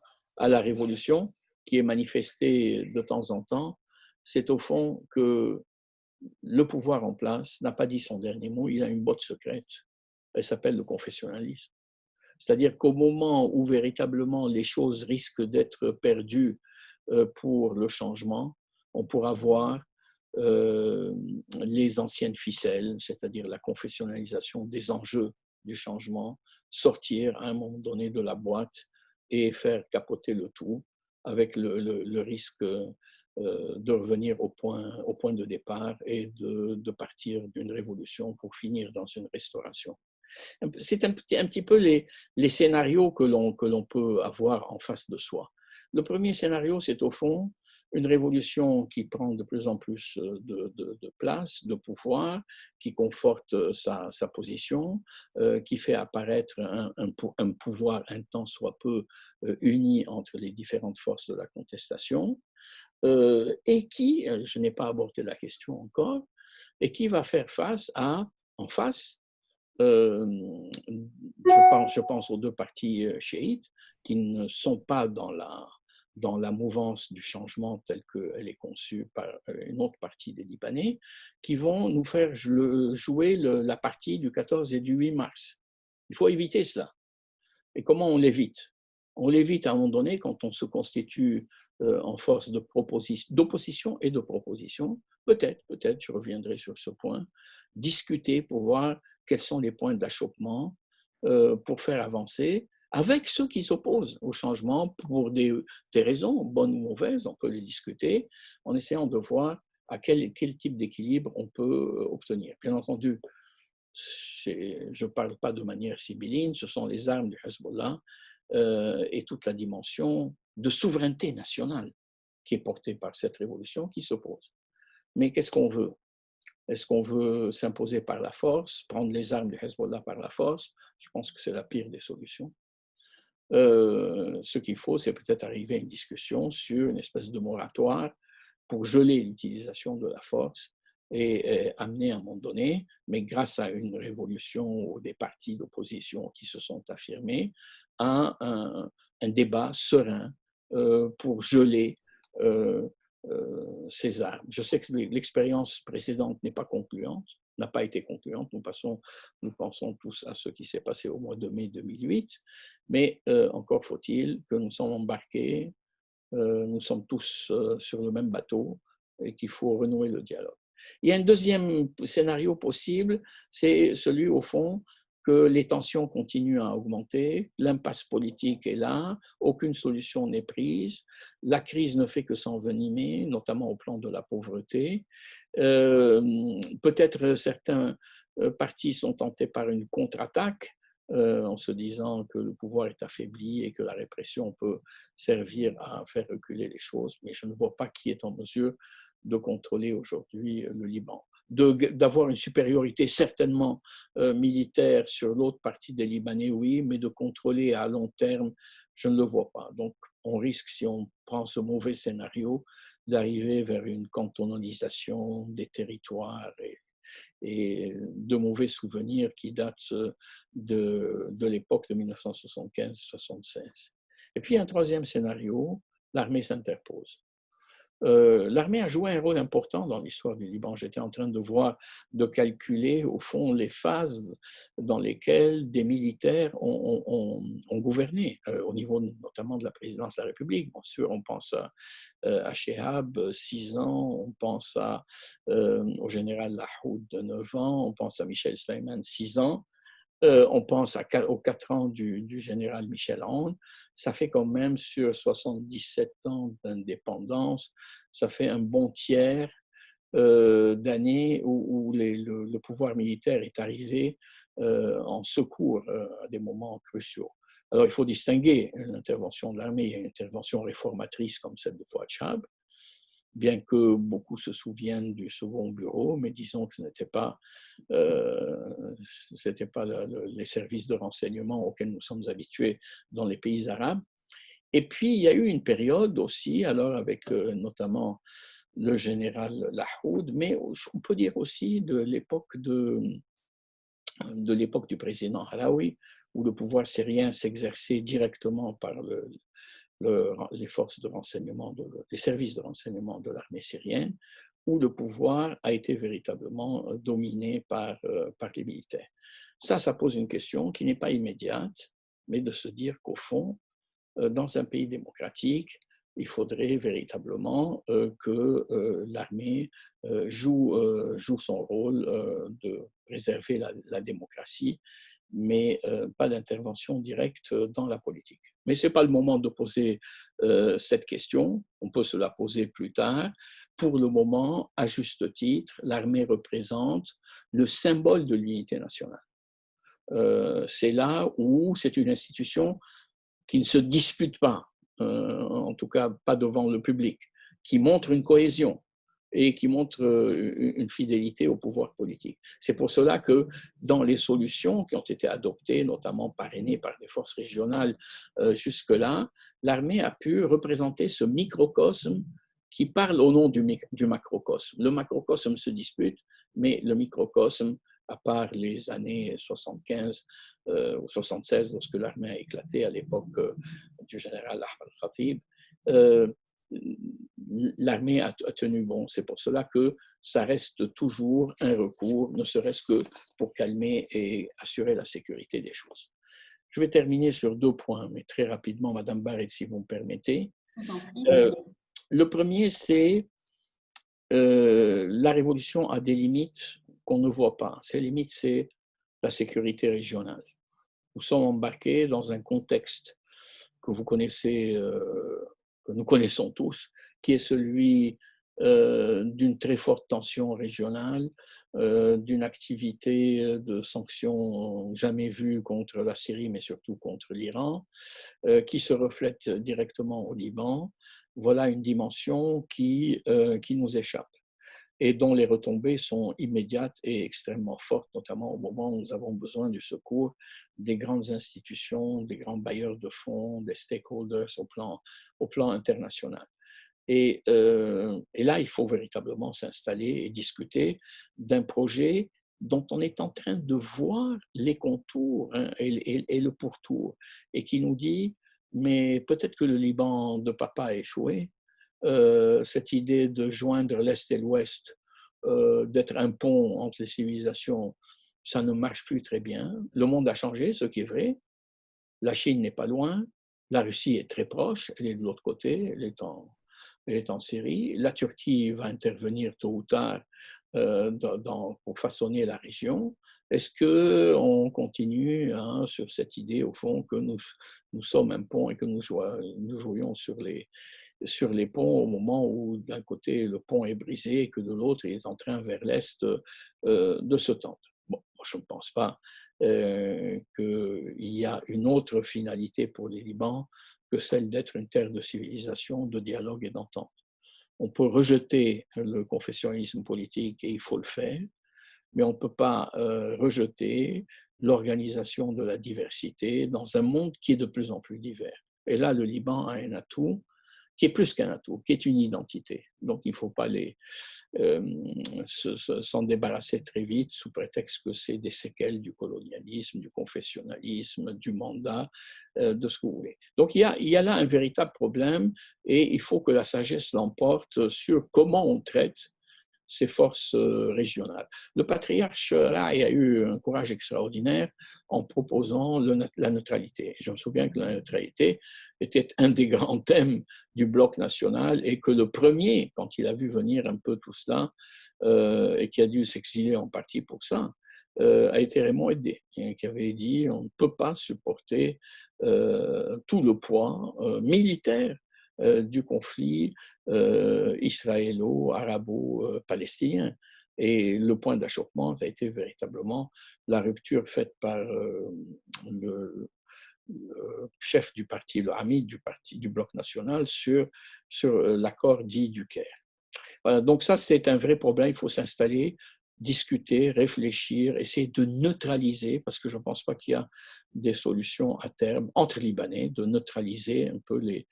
la révolution qui est manifestée de temps en temps, c'est au fond que le pouvoir en place n'a pas dit son dernier mot, il a une botte secrète, elle s'appelle le confessionnalisme. C'est-à-dire qu'au moment où véritablement les choses risquent d'être perdues pour le changement, on pourra voir les anciennes ficelles, c'est-à-dire la confessionnalisation des enjeux du changement, sortir à un moment donné de la boîte et faire capoter le tout avec le risque de revenir au point de départ et de partir d'une révolution pour finir dans une restauration. C'est un petit peu les scénarios que l'on peut avoir en face de soi. Le premier scénario, c'est au fond une révolution qui prend de plus en plus de place, de pouvoir, qui conforte sa position, qui fait apparaître un pouvoir un tant soit peu uni entre les différentes forces de la contestation, et qui, je n'ai pas abordé la question encore, et qui va faire face en face, je pense aux deux partis chiites qui ne sont pas dans la mouvance du changement telle qu'elle est conçue par une autre partie des Libanais, qui vont nous faire jouer la partie du 14 et du 8 mars. Il faut éviter cela. Et comment on l'évite? On l'évite à un moment donné quand on se constitue en force d'opposition et de proposition. Peut-être, je reviendrai sur ce point, discuter pour voir quels sont les points d'achoppement pour faire avancer avec ceux qui s'opposent au changement pour des raisons, bonnes ou mauvaises, on peut les discuter, en essayant de voir à quel type d'équilibre on peut obtenir. Bien entendu, je ne parle pas de manière sibylline, ce sont les armes du Hezbollah et toute la dimension de souveraineté nationale qui est portée par cette révolution qui s'oppose. Mais qu'est-ce qu'on veut? Est-ce qu'on veut s'imposer par la force, prendre les armes du Hezbollah par la force? Je pense que c'est la pire des solutions. Ce qu'il faut, c'est peut-être arriver à une discussion sur une espèce de moratoire pour geler l'utilisation de la force et amener à un moment donné, mais grâce à une révolution ou des partis d'opposition qui se sont affirmés, à un débat serein pour geler ces armes. Je sais que l'expérience précédente n'est pas concluante, n'a pas été concluante. Nous pensons tous à ce qui s'est passé au mois de mai 2008, mais encore faut-il que nous sommes embarqués, nous sommes tous sur le même bateau et qu'il faut renouer le dialogue. Il y a un deuxième scénario possible, c'est celui au fond que les tensions continuent à augmenter, l'impasse politique est là, aucune solution n'est prise, la crise ne fait que s'envenimer, notamment au plan de la pauvreté. Peut-être certains partis sont tentés par une contre-attaque en se disant que le pouvoir est affaibli et que la répression peut servir à faire reculer les choses, mais je ne vois pas qui est en mesure de contrôler aujourd'hui le Liban. D'avoir une supériorité certainement militaire sur l'autre partie des Libanais, oui, mais de contrôler à long terme, je ne le vois pas. Donc, on risque, si on prend ce mauvais scénario, d'arriver vers une cantonalisation des territoires et de mauvais souvenirs qui datent de l'époque de 1975-76. Et puis, un troisième scénario, l'armée s'interpose. L'armée a joué un rôle important dans l'histoire du Liban. J'étais en train de calculer au fond les phases dans lesquelles des militaires ont gouverné, au niveau notamment de la présidence de la République. Bien sûr, on pense à Chehab, 6 ans, on pense au général Lahoud, 9 ans, on pense à Michel Sleiman, 6 ans. On pense aux 4 ans du général Michel Aoun, ça fait quand même sur 77 ans d'indépendance, ça fait un bon tiers d'années où le pouvoir militaire est arrivé en secours à des moments cruciaux. Alors il faut distinguer l'intervention de l'armée, il y a une intervention réformatrice comme celle de Fouad Chab, bien que beaucoup se souviennent du second bureau, mais disons que ce n'était pas, les services de renseignement auxquels nous sommes habitués dans les pays arabes. Et puis, il y a eu une période aussi, alors avec notamment le général Lahoud, mais on peut dire aussi de l'époque du président Halaoui, où le pouvoir syrien s'exerçait directement par les forces de renseignement, les services de renseignement de l'armée syrienne, où le pouvoir a été véritablement dominé par les militaires. Ça pose une question qui n'est pas immédiate, mais de se dire qu'au fond, dans un pays démocratique, il faudrait véritablement que l'armée joue son rôle de préserver la démocratie, mais pas d'intervention directe dans la politique. Mais ce n'est pas le moment de poser cette question, on peut se la poser plus tard. Pour le moment, à juste titre, l'armée représente le symbole de l'unité nationale. C'est là où c'est une institution qui ne se dispute pas, en tout cas pas devant le public, qui montre une cohésion et qui montre une fidélité au pouvoir politique. C'est pour cela que dans les solutions qui ont été adoptées, notamment parrainées par des forces régionales jusque-là, l'armée a pu représenter ce microcosme qui parle au nom du macrocosme. Le macrocosme se dispute, mais le microcosme, à part les années 75 ou 76, lorsque l'armée a éclaté à l'époque du général Ahmed Khatib, l'armée a tenu bon. C'est pour cela que ça reste toujours un recours, ne serait-ce que pour calmer et assurer la sécurité des choses. Je vais terminer sur 2 points, mais très rapidement, Madame Barrett, si vous me permettez. Le premier, c'est la révolution a des limites qu'on ne voit pas. Ces limites, c'est la sécurité régionale. Nous sommes embarqués dans un contexte que vous connaissez, que nous connaissons tous, qui est celui d'une très forte tension régionale, d'une activité de sanctions jamais vues contre la Syrie, mais surtout contre l'Iran, qui se reflète directement au Liban. Voilà une dimension qui nous échappe et dont les retombées sont immédiates et extrêmement fortes, notamment au moment où nous avons besoin du secours des grandes institutions, des grands bailleurs de fonds, des stakeholders au plan international. Et là, il faut véritablement s'installer et discuter d'un projet dont on est en train de voir les contours et le pourtour, et qui nous dit, mais peut-être que le Liban de papa a échoué, cette idée de joindre l'Est et l'Ouest, d'être un pont entre les civilisations, ça ne marche plus très bien. Le monde a changé, ce qui est vrai. La Chine n'est pas loin, la Russie est très proche, elle est de l'autre côté, elle est en Syrie. La Turquie va intervenir tôt ou tard pour façonner la région. Est-ce qu'on continue sur cette idée, au fond, que nous sommes un pont et que nous jouions sur les ponts au moment où d'un côté le pont est brisé et que de l'autre il est en train vers l'est de se tendre? Bon, je ne pense pas que une autre finalité pour les Libans que celle d'être une terre de civilisation, de dialogue et d'entente. On peut rejeter le confessionnalisme politique et il faut le faire, mais on ne peut pas rejeter l'organisation de la diversité dans un monde qui est de plus en plus divers. Et là, le Liban a un atout qui est plus qu'un atout, qui est une identité. Donc, il ne faut pas s'en débarrasser très vite sous prétexte que c'est des séquelles du colonialisme, du confessionnalisme, du mandat, de ce que vous voulez. Donc, il y a là un véritable problème et il faut que la sagesse l'emporte sur comment on traite ces forces régionales. Le patriarche Rai a eu un courage extraordinaire en proposant la neutralité. Et je me souviens que la neutralité était un des grands thèmes du bloc national et que le premier, quand il a vu venir un peu tout cela, et qui a dû s'exiler en partie pour ça, a été Raymond Aidé, qui avait dit on ne peut pas supporter tout le poids militaire du conflit israélo-arabo-palestinien. Et le point d'achoppement a été véritablement la rupture faite par le chef du parti, le ami du parti du Bloc national sur l'accord dit du Caire. Voilà, donc ça c'est un vrai problème, il faut s'installer, discuter, réfléchir, essayer de neutraliser, parce que je ne pense pas qu'il y a des solutions à terme entre Libanais, de neutraliser un peu les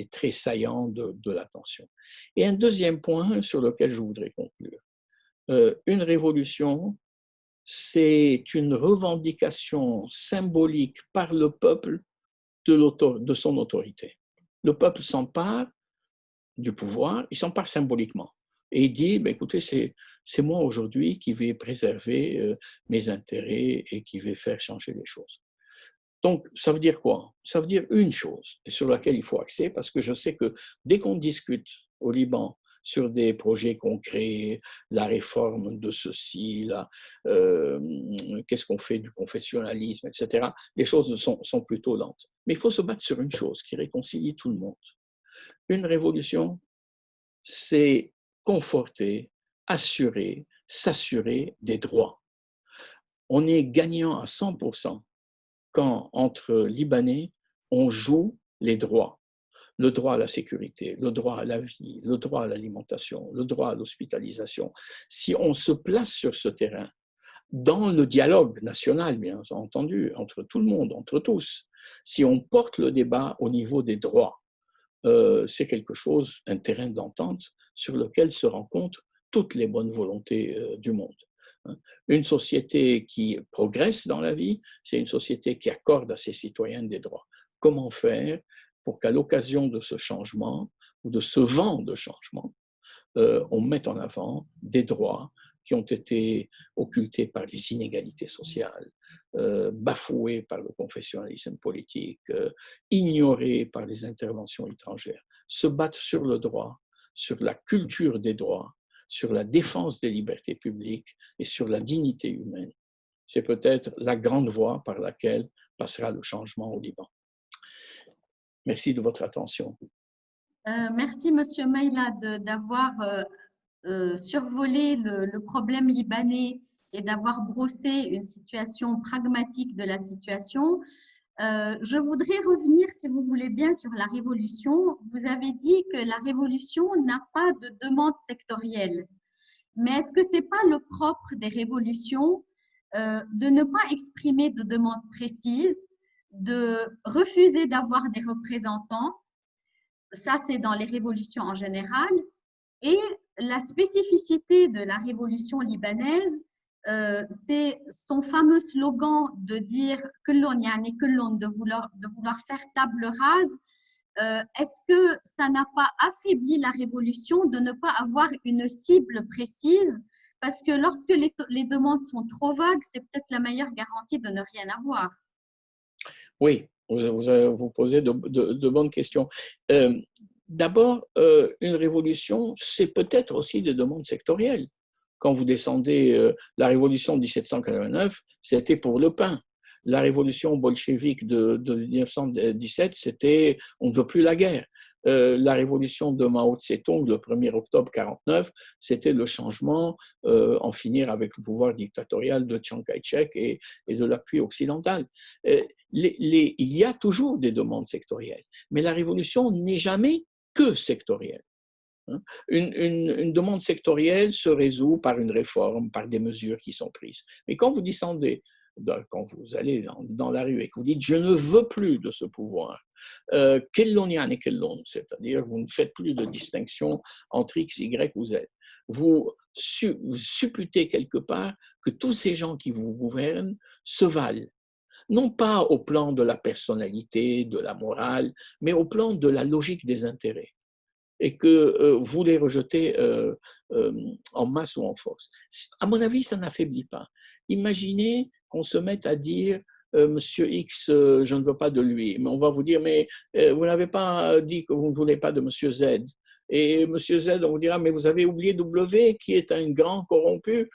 traits saillants de la tension. Et un deuxième point sur lequel je voudrais conclure. Une révolution, c'est une revendication symbolique par le peuple de son autorité. Le peuple s'empare du pouvoir, il s'empare symboliquement. Et il dit, ben écoutez, c'est moi aujourd'hui qui vais préserver mes intérêts et qui vais faire changer les choses. Donc, ça veut dire quoi? Ça veut dire une chose, et sur laquelle il faut axer, parce que je sais que dès qu'on discute au Liban sur des projets concrets, la réforme de ceci, qu'est-ce qu'on fait du confessionnalisme, etc., les choses sont plutôt lentes. Mais il faut se battre sur une chose qui réconcilie tout le monde. Une révolution, c'est conforter, assurer, s'assurer des droits. On est gagnant à 100% quand, entre Libanais, on joue les droits. Le droit à la sécurité, le droit à la vie, le droit à l'alimentation, le droit à l'hospitalisation. Si on se place sur ce terrain, dans le dialogue national, bien entendu, entre tout le monde, entre tous, si on porte le débat au niveau des droits, c'est quelque chose, un terrain d'entente sur lequel se rencontrent toutes les bonnes volontés du monde. Une société qui progresse dans la vie, c'est une société qui accorde à ses citoyens des droits. Comment faire pour qu'à l'occasion de ce changement ou de ce vent de changement, on mette en avant des droits qui ont été occultés par les inégalités sociales, bafoués par le confessionnalisme politique, ignorés par les interventions étrangères, se battre sur le droit, sur la culture des droits, sur la défense des libertés publiques et sur la dignité humaine. C'est peut-être la grande voie par laquelle passera le changement au Liban. Merci de votre attention. Merci, Monsieur Maïla, d'avoir survolé le problème libanais et d'avoir brossé une situation pragmatique de la situation. Je voudrais revenir, si vous voulez bien, sur la révolution. Vous avez dit que la révolution n'a pas de demande sectorielle. Mais est-ce que ce n'est pas le propre des révolutions de ne pas exprimer de demande précise, de refuser d'avoir des représentants? Ça, c'est dans les révolutions en général. Et la spécificité de la révolution libanaise, c'est son fameux slogan de dire de vouloir faire table rase. Est-ce que ça n'a pas affaibli la révolution de ne pas avoir une cible précise? Parce que lorsque les demandes sont trop vagues, c'est peut-être la meilleure garantie de ne rien avoir. Oui, vous posez de bonnes questions. D'abord, une révolution, c'est peut-être aussi des demandes sectorielles. Quand vous descendez, la révolution de 1789, c'était pour le pain. La révolution bolchevique de 1917, c'était on ne veut plus la guerre. La révolution de Mao Tse-tung, le 1er octobre 1949, c'était le changement, en finir avec le pouvoir dictatorial de Chiang Kai-shek et de l'appui occidental. il y a toujours des demandes sectorielles, mais la révolution n'est jamais que sectorielle. Une demande sectorielle se résout par une réforme, par des mesures qui sont prises. Mais quand vous descendez, quand vous allez dans la rue et que vous dites « je ne veux plus de ce pouvoir », c'est-à-dire vous ne faites plus de distinction entre X, Y ou Z. Vous supputez quelque part que tous ces gens qui vous gouvernent se valent, non pas au plan de la personnalité, de la morale, mais au plan de la logique des intérêts, et que vous les rejetez en masse ou en force. À mon avis, ça n'affaiblit pas. Imaginez qu'on se mette à dire Monsieur X, je ne veux pas de lui. Mais on va vous dire, mais vous n'avez pas dit que vous ne voulez pas de Monsieur Z. Et Monsieur Z, on vous dira, mais vous avez oublié W, qui est un grand corrompu.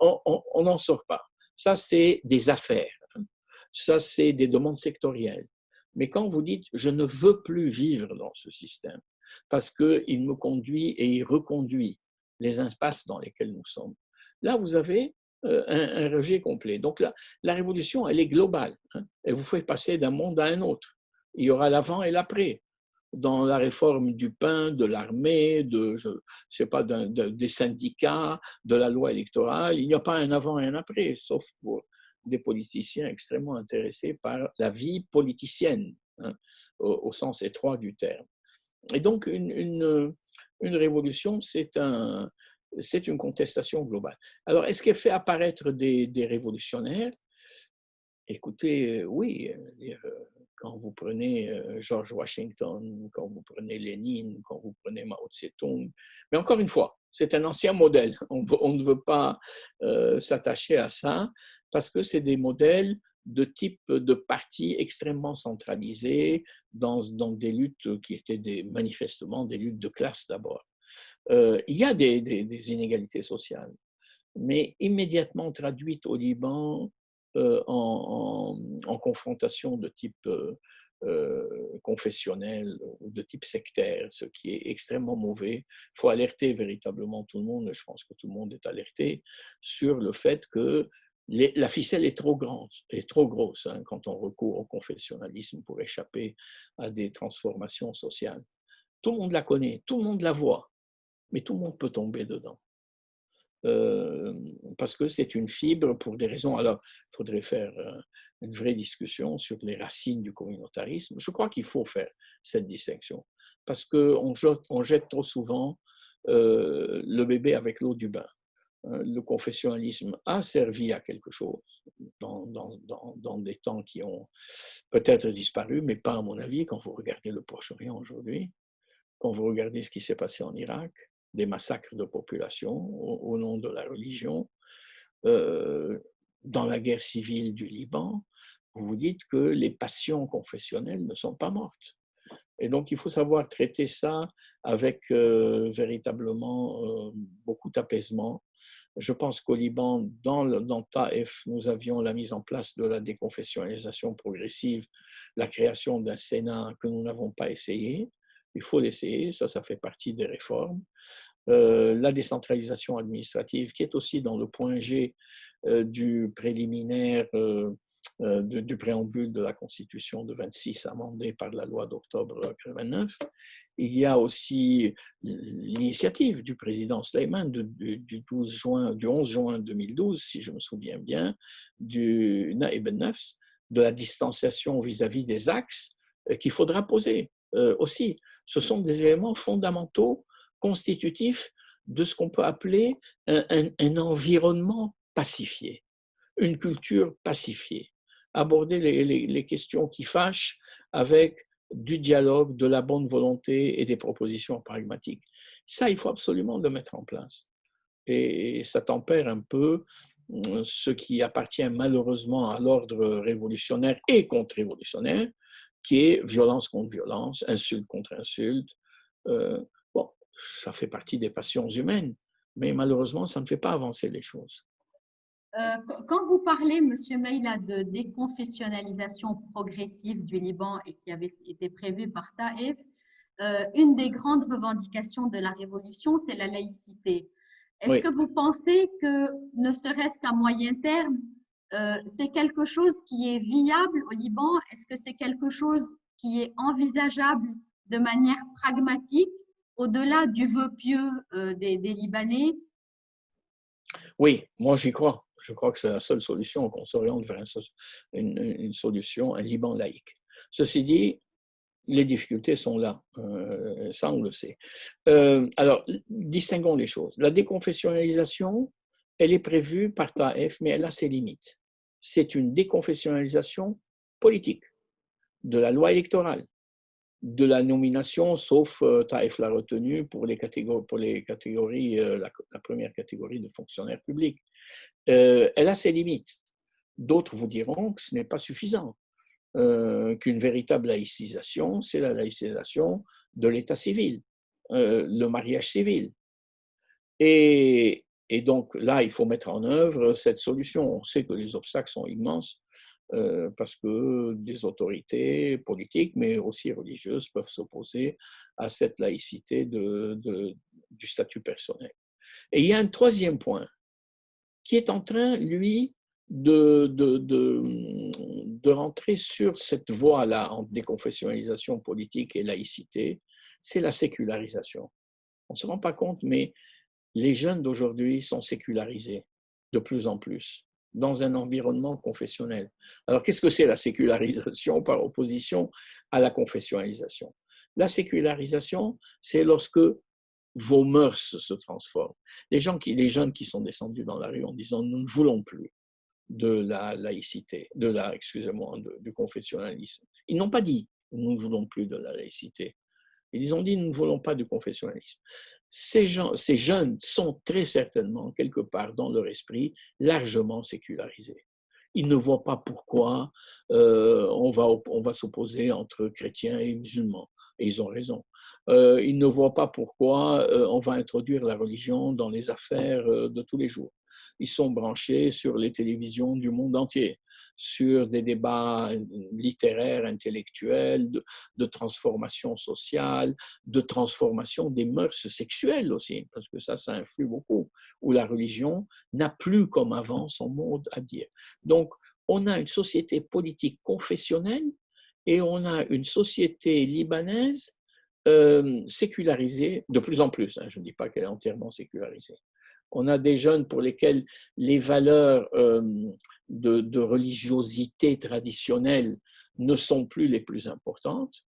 On n'en sort pas. Ça, c'est des affaires. Ça, c'est des demandes sectorielles. Mais quand vous dites, je ne veux plus vivre dans ce système, parce qu'il me conduit et il reconduit les impasses dans lesquelles nous sommes. Là, vous avez un rejet complet. Donc, la révolution, elle est globale. Elle vous fait passer d'un monde à un autre. Il y aura l'avant et l'après. Dans la réforme du pain, de l'armée, des syndicats, de la loi électorale, il n'y a pas un avant et un après, sauf pour des politiciens extrêmement intéressés par la vie politicienne, au sens étroit du terme. Et donc, une révolution, c'est une contestation globale. Alors, est-ce qu'elle fait apparaître des révolutionnaires? Écoutez, oui, quand vous prenez George Washington, quand vous prenez Lénine, quand vous prenez Mao Tse-tung, mais encore une fois, c'est un ancien modèle. On ne veut pas s'attacher à ça parce que c'est des modèles de type de partis extrêmement centralisés dans des luttes qui étaient manifestement des luttes de classe d'abord. Il y a des inégalités sociales, mais immédiatement traduites au Liban en confrontation de type confessionnel ou de type sectaire, ce qui est extrêmement mauvais. Il faut alerter véritablement tout le monde, et je pense que tout le monde est alerté, sur le fait que la ficelle est trop grande, est trop grosse quand on recourt au confessionnalisme pour échapper à des transformations sociales. Tout le monde la connaît, tout le monde la voit, mais tout le monde peut tomber dedans. Parce que c'est une fibre pour des raisons. Alors, il faudrait faire une vraie discussion sur les racines du communautarisme. Je crois qu'il faut faire cette distinction parce qu'on jette trop souvent le bébé avec l'eau du bain. Le confessionnalisme a servi à quelque chose dans des temps qui ont peut-être disparu, mais pas à mon avis quand vous regardez le Proche-Orient aujourd'hui, quand vous regardez ce qui s'est passé en Irak, des massacres de population au nom de la religion, dans la guerre civile du Liban, vous vous dites que les passions confessionnelles ne sont pas mortes. Et donc, il faut savoir traiter ça avec véritablement beaucoup d'apaisement. Je pense qu'au Liban, dans Taïf, nous avions la mise en place de la déconfessionnalisation progressive, la création d'un Sénat que nous n'avons pas essayé. Il faut l'essayer, ça fait partie des réformes. La décentralisation administrative, qui est aussi dans le point G du préliminaire, du préambule de la Constitution de 26 amendée par la loi d'octobre 89. Il y a aussi l'initiative du président Sleiman du 11 juin 2012, si je me souviens bien, du Naïb el-Nafs, de la distanciation vis-à-vis des axes qu'il faudra poser aussi. Ce sont des éléments fondamentaux constitutifs de ce qu'on peut appeler un environnement pacifié, une culture pacifiée. Aborder les questions qui fâchent avec du dialogue, de la bonne volonté et des propositions pragmatiques. Ça, il faut absolument le mettre en place. Et ça tempère un peu ce qui appartient malheureusement à l'ordre révolutionnaire et contre-révolutionnaire, qui est violence contre violence, insulte contre insulte. Bon, ça fait partie des passions humaines, mais malheureusement, ça ne fait pas avancer les choses. Quand vous parlez, M. Meïla, de déconfessionnalisation progressive du Liban et qui avait été prévue par Taïf, une des grandes revendications de la révolution, c'est la laïcité. Est-ce que vous pensez que, ne serait-ce qu'à moyen terme, c'est quelque chose qui est viable au Liban? Est-ce que c'est quelque chose qui est envisageable de manière pragmatique, au-delà du vœu pieux des Libanais? Oui, moi j'y crois. Je crois que c'est la seule solution, qu'on s'oriente vers une solution, un Liban laïque. Ceci dit, les difficultés sont là, ça on le sait. Alors, distinguons les choses. La déconfessionnalisation, elle est prévue par Taïf, mais elle a ses limites. C'est une déconfessionnalisation politique de la loi électorale, de la nomination, sauf Taïf l'a retenu pour les catégories, la première catégorie de fonctionnaires publics. Elle a ses limites. D'autres vous diront que ce n'est pas suffisant. Qu'une véritable laïcisation, c'est la laïcisation de l'état civil, le mariage civil. Et donc là, il faut mettre en œuvre cette solution. On sait que les obstacles sont immenses parce que des autorités politiques, mais aussi religieuses, peuvent s'opposer à cette laïcité du statut personnel. Et il y a un troisième point qui est en train, lui, de rentrer sur cette voie-là entre déconfessionnalisation politique et laïcité, c'est la sécularisation. On ne se rend pas compte, mais les jeunes d'aujourd'hui sont sécularisés de plus en plus dans un environnement confessionnel. Alors, qu'est-ce que c'est la sécularisation par opposition à la confessionnalisation? La sécularisation, c'est lorsque vos mœurs se transforment. Les jeunes qui sont descendus dans la rue en disant « nous ne voulons plus de la laïcité, excusez-moi, du confessionnalisme ». Ils n'ont pas dit « nous ne voulons plus de la laïcité ». Ils ont dit « nous ne voulons pas du confessionnalisme ». Ces jeunes sont très certainement, quelque part dans leur esprit, largement sécularisés. Ils ne voient pas pourquoi on va s'opposer entre chrétiens et musulmans. Et ils ont raison. Ils ne voient pas pourquoi on va introduire la religion dans les affaires de tous les jours. Ils sont branchés sur les télévisions du monde entier, sur des débats littéraires, intellectuels, de transformation sociale, de transformation des mœurs sexuelles aussi, parce que ça influe beaucoup, où la religion n'a plus comme avant son mot à dire. Donc, on a une société politique confessionnelle et on a une société libanaise sécularisée, de plus en plus, hein, je ne dis pas qu'elle est entièrement sécularisée. On a des jeunes pour lesquels les valeurs de religiosité traditionnelle ne sont plus les plus importantes.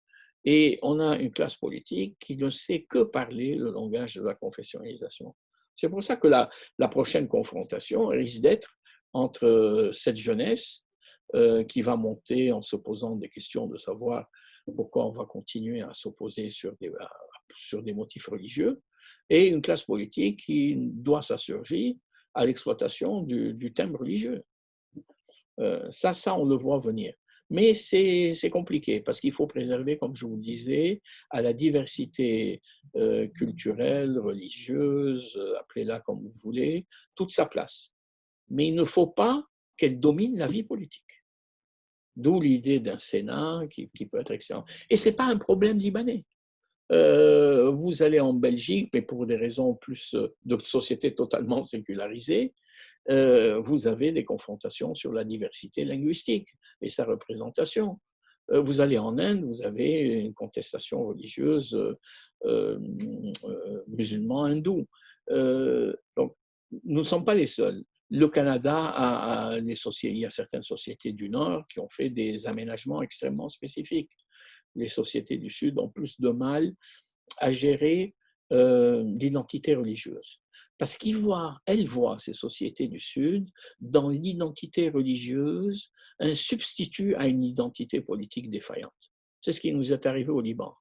Et on a une classe politique qui ne sait que parler le langage de la confessionnalisation. C'est pour ça que la prochaine confrontation risque d'être entre cette jeunesse qui va monter en se posant des questions de savoir pourquoi on va continuer à s'opposer sur des motifs religieux, et une classe politique qui doit sa survie à l'exploitation du thème religieux. Ça, on le voit venir. Mais c'est compliqué parce qu'il faut préserver, comme je vous le disais, à la diversité culturelle, religieuse, appelez-la comme vous voulez, toute sa place. Mais il ne faut pas qu'elle domine la vie politique. D'où l'idée d'un Sénat qui peut être excellent. Et ce n'est pas un problème libanais. Vous allez en Belgique, mais pour des raisons plus de société totalement sécularisée, vous avez des confrontations sur la diversité linguistique et sa représentation. Vous allez en Inde, vous avez une contestation religieuse musulman-hindoue. Donc, nous ne sommes pas les seuls. Le Canada il y a certaines sociétés du Nord qui ont fait des aménagements extrêmement spécifiques. Les sociétés du Sud ont plus de mal à gérer l'identité religieuse. Parce elles voient, ces sociétés du Sud, dans l'identité religieuse, un substitut à une identité politique défaillante. C'est ce qui nous est arrivé au Liban.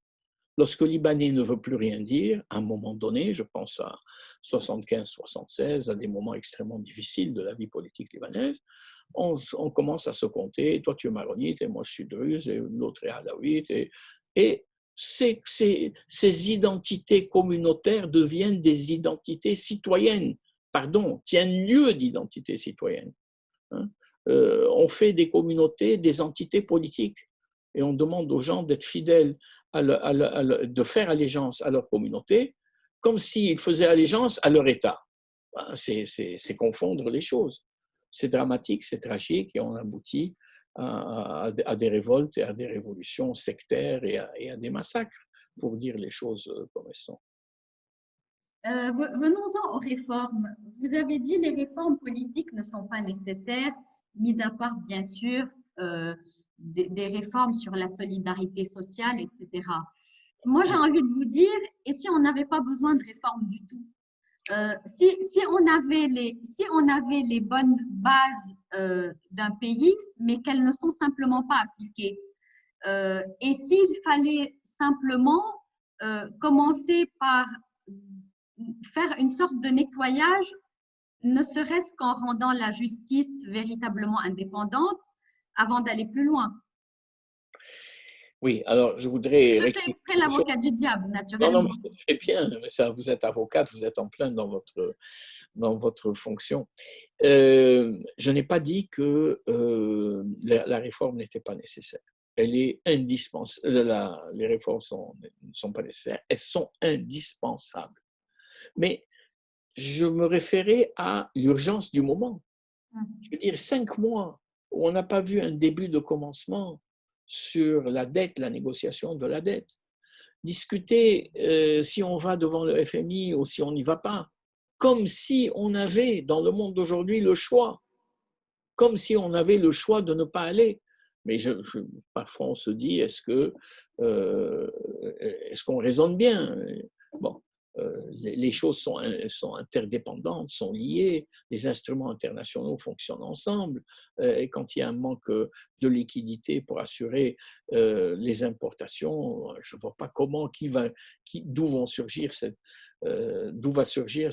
Lorsque le Libanais ne veut plus rien dire, à un moment donné, je pense à 75-76, à des moments extrêmement difficiles de la vie politique libanaise, on commence à se compter, toi tu es maronite, et moi je suis druze, et l'autre est alawite, et ces identités communautaires deviennent des identités citoyennes, tiennent lieu d'identité citoyenne. Hein. On fait des communautés des entités politiques, et on demande aux gens d'être fidèles, de faire allégeance à leur communauté, comme s'ils faisaient allégeance à leur État. C'est confondre les choses. c'est dramatique, c'est tragique et on aboutit à des révoltes et à des révolutions sectaires et à des massacres, pour dire les choses comme elles sont. Venons-en aux réformes. Vous avez dit les réformes politiques ne sont pas nécessaires, mis à part bien sûr des réformes sur la solidarité sociale, etc. Moi, j'ai envie de vous dire, et si on n'avait pas besoin de réformes du tout? Si on avait les bonnes bases d'un pays, mais qu'elles ne sont simplement pas appliquées, et s'il fallait simplement commencer par faire une sorte de nettoyage, ne serait-ce qu'en rendant la justice véritablement indépendante avant d'aller plus loin. Oui, alors je voudrais Je fais rectifier exprès quelque chose. l'avocat du diable, Non, naturellement. mais c'est bien, ça, vous êtes avocate, vous êtes en plein dans votre fonction. Je n'ai pas dit que la réforme n'était pas nécessaire. Elle est indispensable. Les réformes ne sont pas nécessaires, elles sont indispensables. Mais je me référais à l'urgence du moment. Je veux dire, 5 mois où on n'a pas vu un début de commencement sur la dette, la négociation de la dette. Discuter si on va devant le FMI ou si on n'y va pas, comme si on avait dans le monde d'aujourd'hui le choix, comme si on avait le choix de ne pas aller. Mais parfois on se dit, est-ce qu'on raisonne bien? Bon, les choses sont interdépendantes, sont liées, les instruments internationaux fonctionnent ensemble, et quand il y a un manque de liquidité pour assurer les importations, je ne vois pas comment, d'où va surgir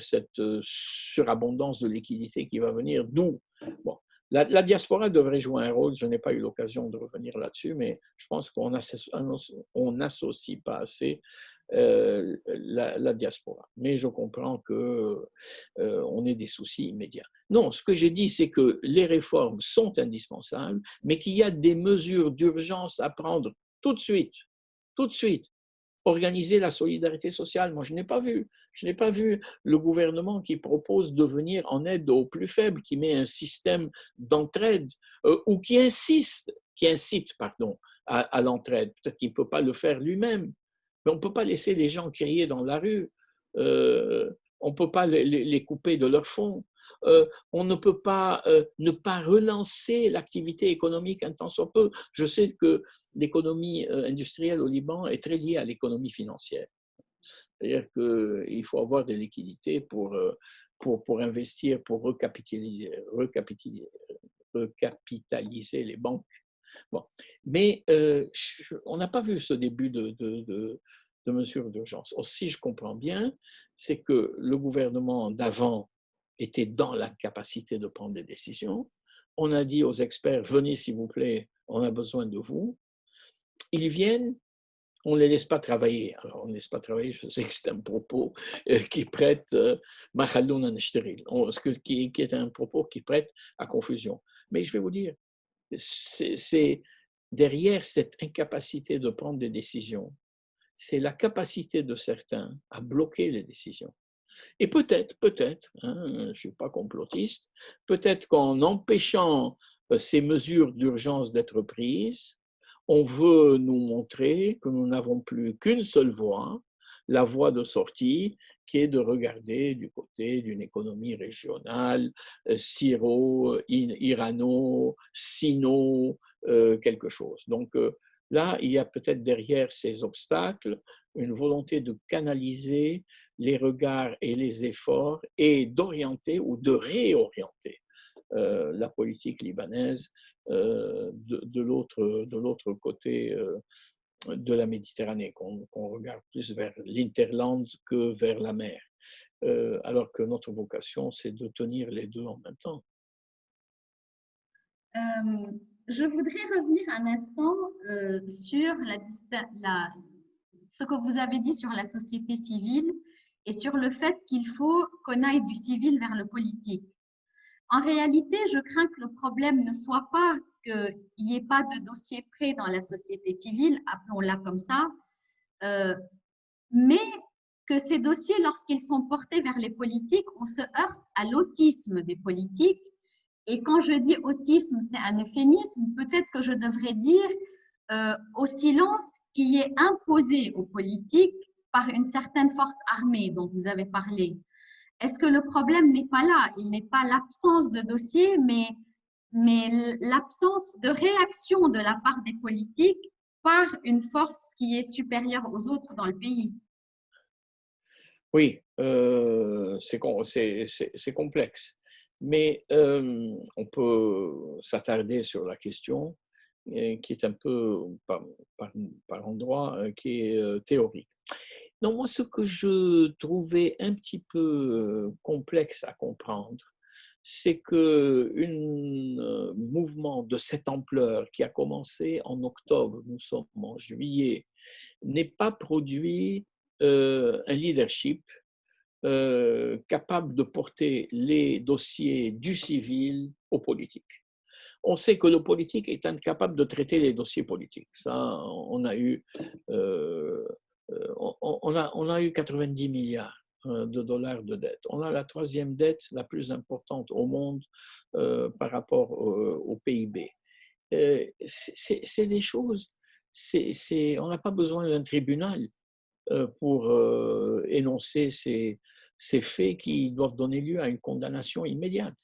cette surabondance de liquidité qui va venir, d'où. Bon, la diaspora devrait jouer un rôle, je n'ai pas eu l'occasion de revenir là-dessus, mais je pense qu'on n'associe pas assez la diaspora. Mais je comprends qu'on ait des soucis immédiats. Non, ce que j'ai dit, c'est que les réformes sont indispensables, mais qu'il y a des mesures d'urgence à prendre tout de suite, tout de suite. Organiser la solidarité sociale, moi je n'ai pas vu. Je n'ai pas vu le gouvernement qui propose de venir en aide aux plus faibles, qui met un système d'entraide ou qui incite à l'entraide. Peut-être qu'il ne peut pas le faire lui-même, mais on ne peut pas laisser les gens crier dans la rue. On ne peut pas les couper de leurs fonds. On ne peut pas ne pas relancer l'activité économique un tant soit peu. Je sais que l'économie industrielle au Liban est très liée à l'économie financière. C'est-à-dire qu'il faut avoir des liquidités pour investir, pour recapitaliser les banques. Bon. Mais on n'a pas vu ce début de mesures d'urgence. Si je comprends bien, c'est que le gouvernement d'avant était dans la capacité de prendre des décisions. On a dit aux experts, venez s'il vous plaît, on a besoin de vous. Ils viennent, on ne les laisse pas travailler. Alors, on ne laisse pas travailler, je sais que c'est un propos qui prête qui est un propos qui prête à confusion. Mais je vais vous dire, c'est derrière cette incapacité de prendre des décisions, c'est la capacité de certains à bloquer les décisions. Et peut-être, je ne suis pas complotiste, peut-être qu'en empêchant ces mesures d'urgence d'être prises, on veut nous montrer que nous n'avons plus qu'une seule voie, la voie de sortie, qui est de regarder du côté d'une économie régionale, irano, sino, quelque chose. Donc là, il y a peut-être derrière ces obstacles une volonté de canaliser les regards et les efforts et d'orienter ou de réorienter la politique libanaise de l'autre côté de la Méditerranée, qu'on regarde plus vers l'Interland que vers la mer, alors que notre vocation, c'est de tenir les deux en même temps. Je voudrais revenir un instant sur ce que vous avez dit sur la société civile et sur le fait qu'il faut qu'on aille du civil vers le politique. En réalité, je crains que le problème ne soit pas qu'il n'y ait pas de dossier prêt dans la société civile, appelons-la comme ça, mais que ces dossiers, lorsqu'ils sont portés vers les politiques, on se heurte à l'autisme des politiques Et quand je dis autisme, c'est un euphémisme, peut-être que je devrais dire au silence qui est imposé aux politiques par une certaine force armée dont vous avez parlé. Est-ce que le problème n'est pas là? Il n'est pas l'absence de dossier, mais l'absence de réaction de la part des politiques par une force qui est supérieure aux autres dans le pays. Oui, c'est complexe, mais on peut s'attarder sur la question qui est un peu, par endroit, qui est théorique. Donc, moi, ce que je trouvais un petit peu complexe à comprendre, c'est qu'un mouvement de cette ampleur qui a commencé en octobre, nous sommes en juillet, n'ait pas produit un leadership capable de porter les dossiers du civil au politique. On sait que le politique est incapable de traiter les dossiers politiques. Ça, on a eu, on a eu 90 milliards de dollars de dette. On a la troisième dette la plus importante au monde par rapport au PIB. C'est des choses, on n'a pas besoin d'un tribunal pour énoncer ces faits qui doivent donner lieu à une condamnation immédiate.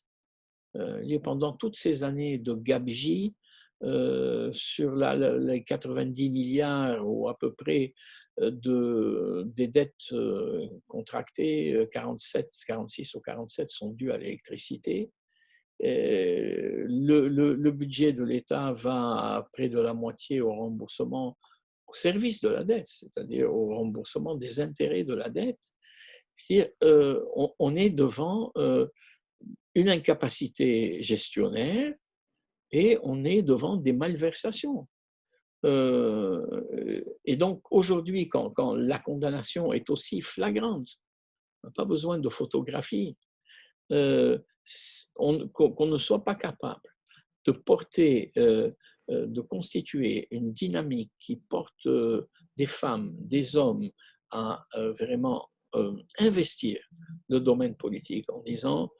Pendant toutes ces années de gabegie, sur les 90 milliards ou à peu près des dettes contractées, 47, 46 ou 47 sont dues à l'électricité. Le budget de l'État va à près de la moitié au remboursement, au service de la dette, c'est-à-dire au remboursement des intérêts de la dette. On est devant une incapacité gestionnaire et on est devant des malversations. Et donc aujourd'hui, quand la condamnation est aussi flagrante, on n'a pas besoin de photographie, qu'on ne soit pas capable de porter, de constituer une dynamique qui porte des femmes, des hommes à vraiment investir le domaine politique en disant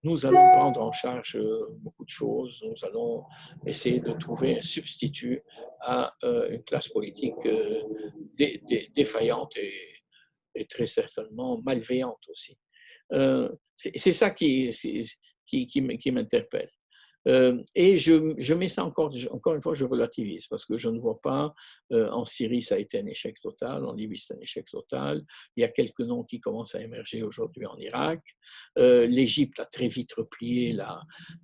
nous allons prendre en charge beaucoup de choses, nous allons essayer de trouver un substitut à une classe politique défaillante et très certainement malveillante aussi. C'est ça qui m'interpelle. Et je mets ça encore une fois, je relativise parce que je ne vois pas, en Syrie, ça a été un échec total, en Libye, c'est un échec total. Il y a quelques noms qui commencent à émerger aujourd'hui en Irak. L'Égypte a très vite replié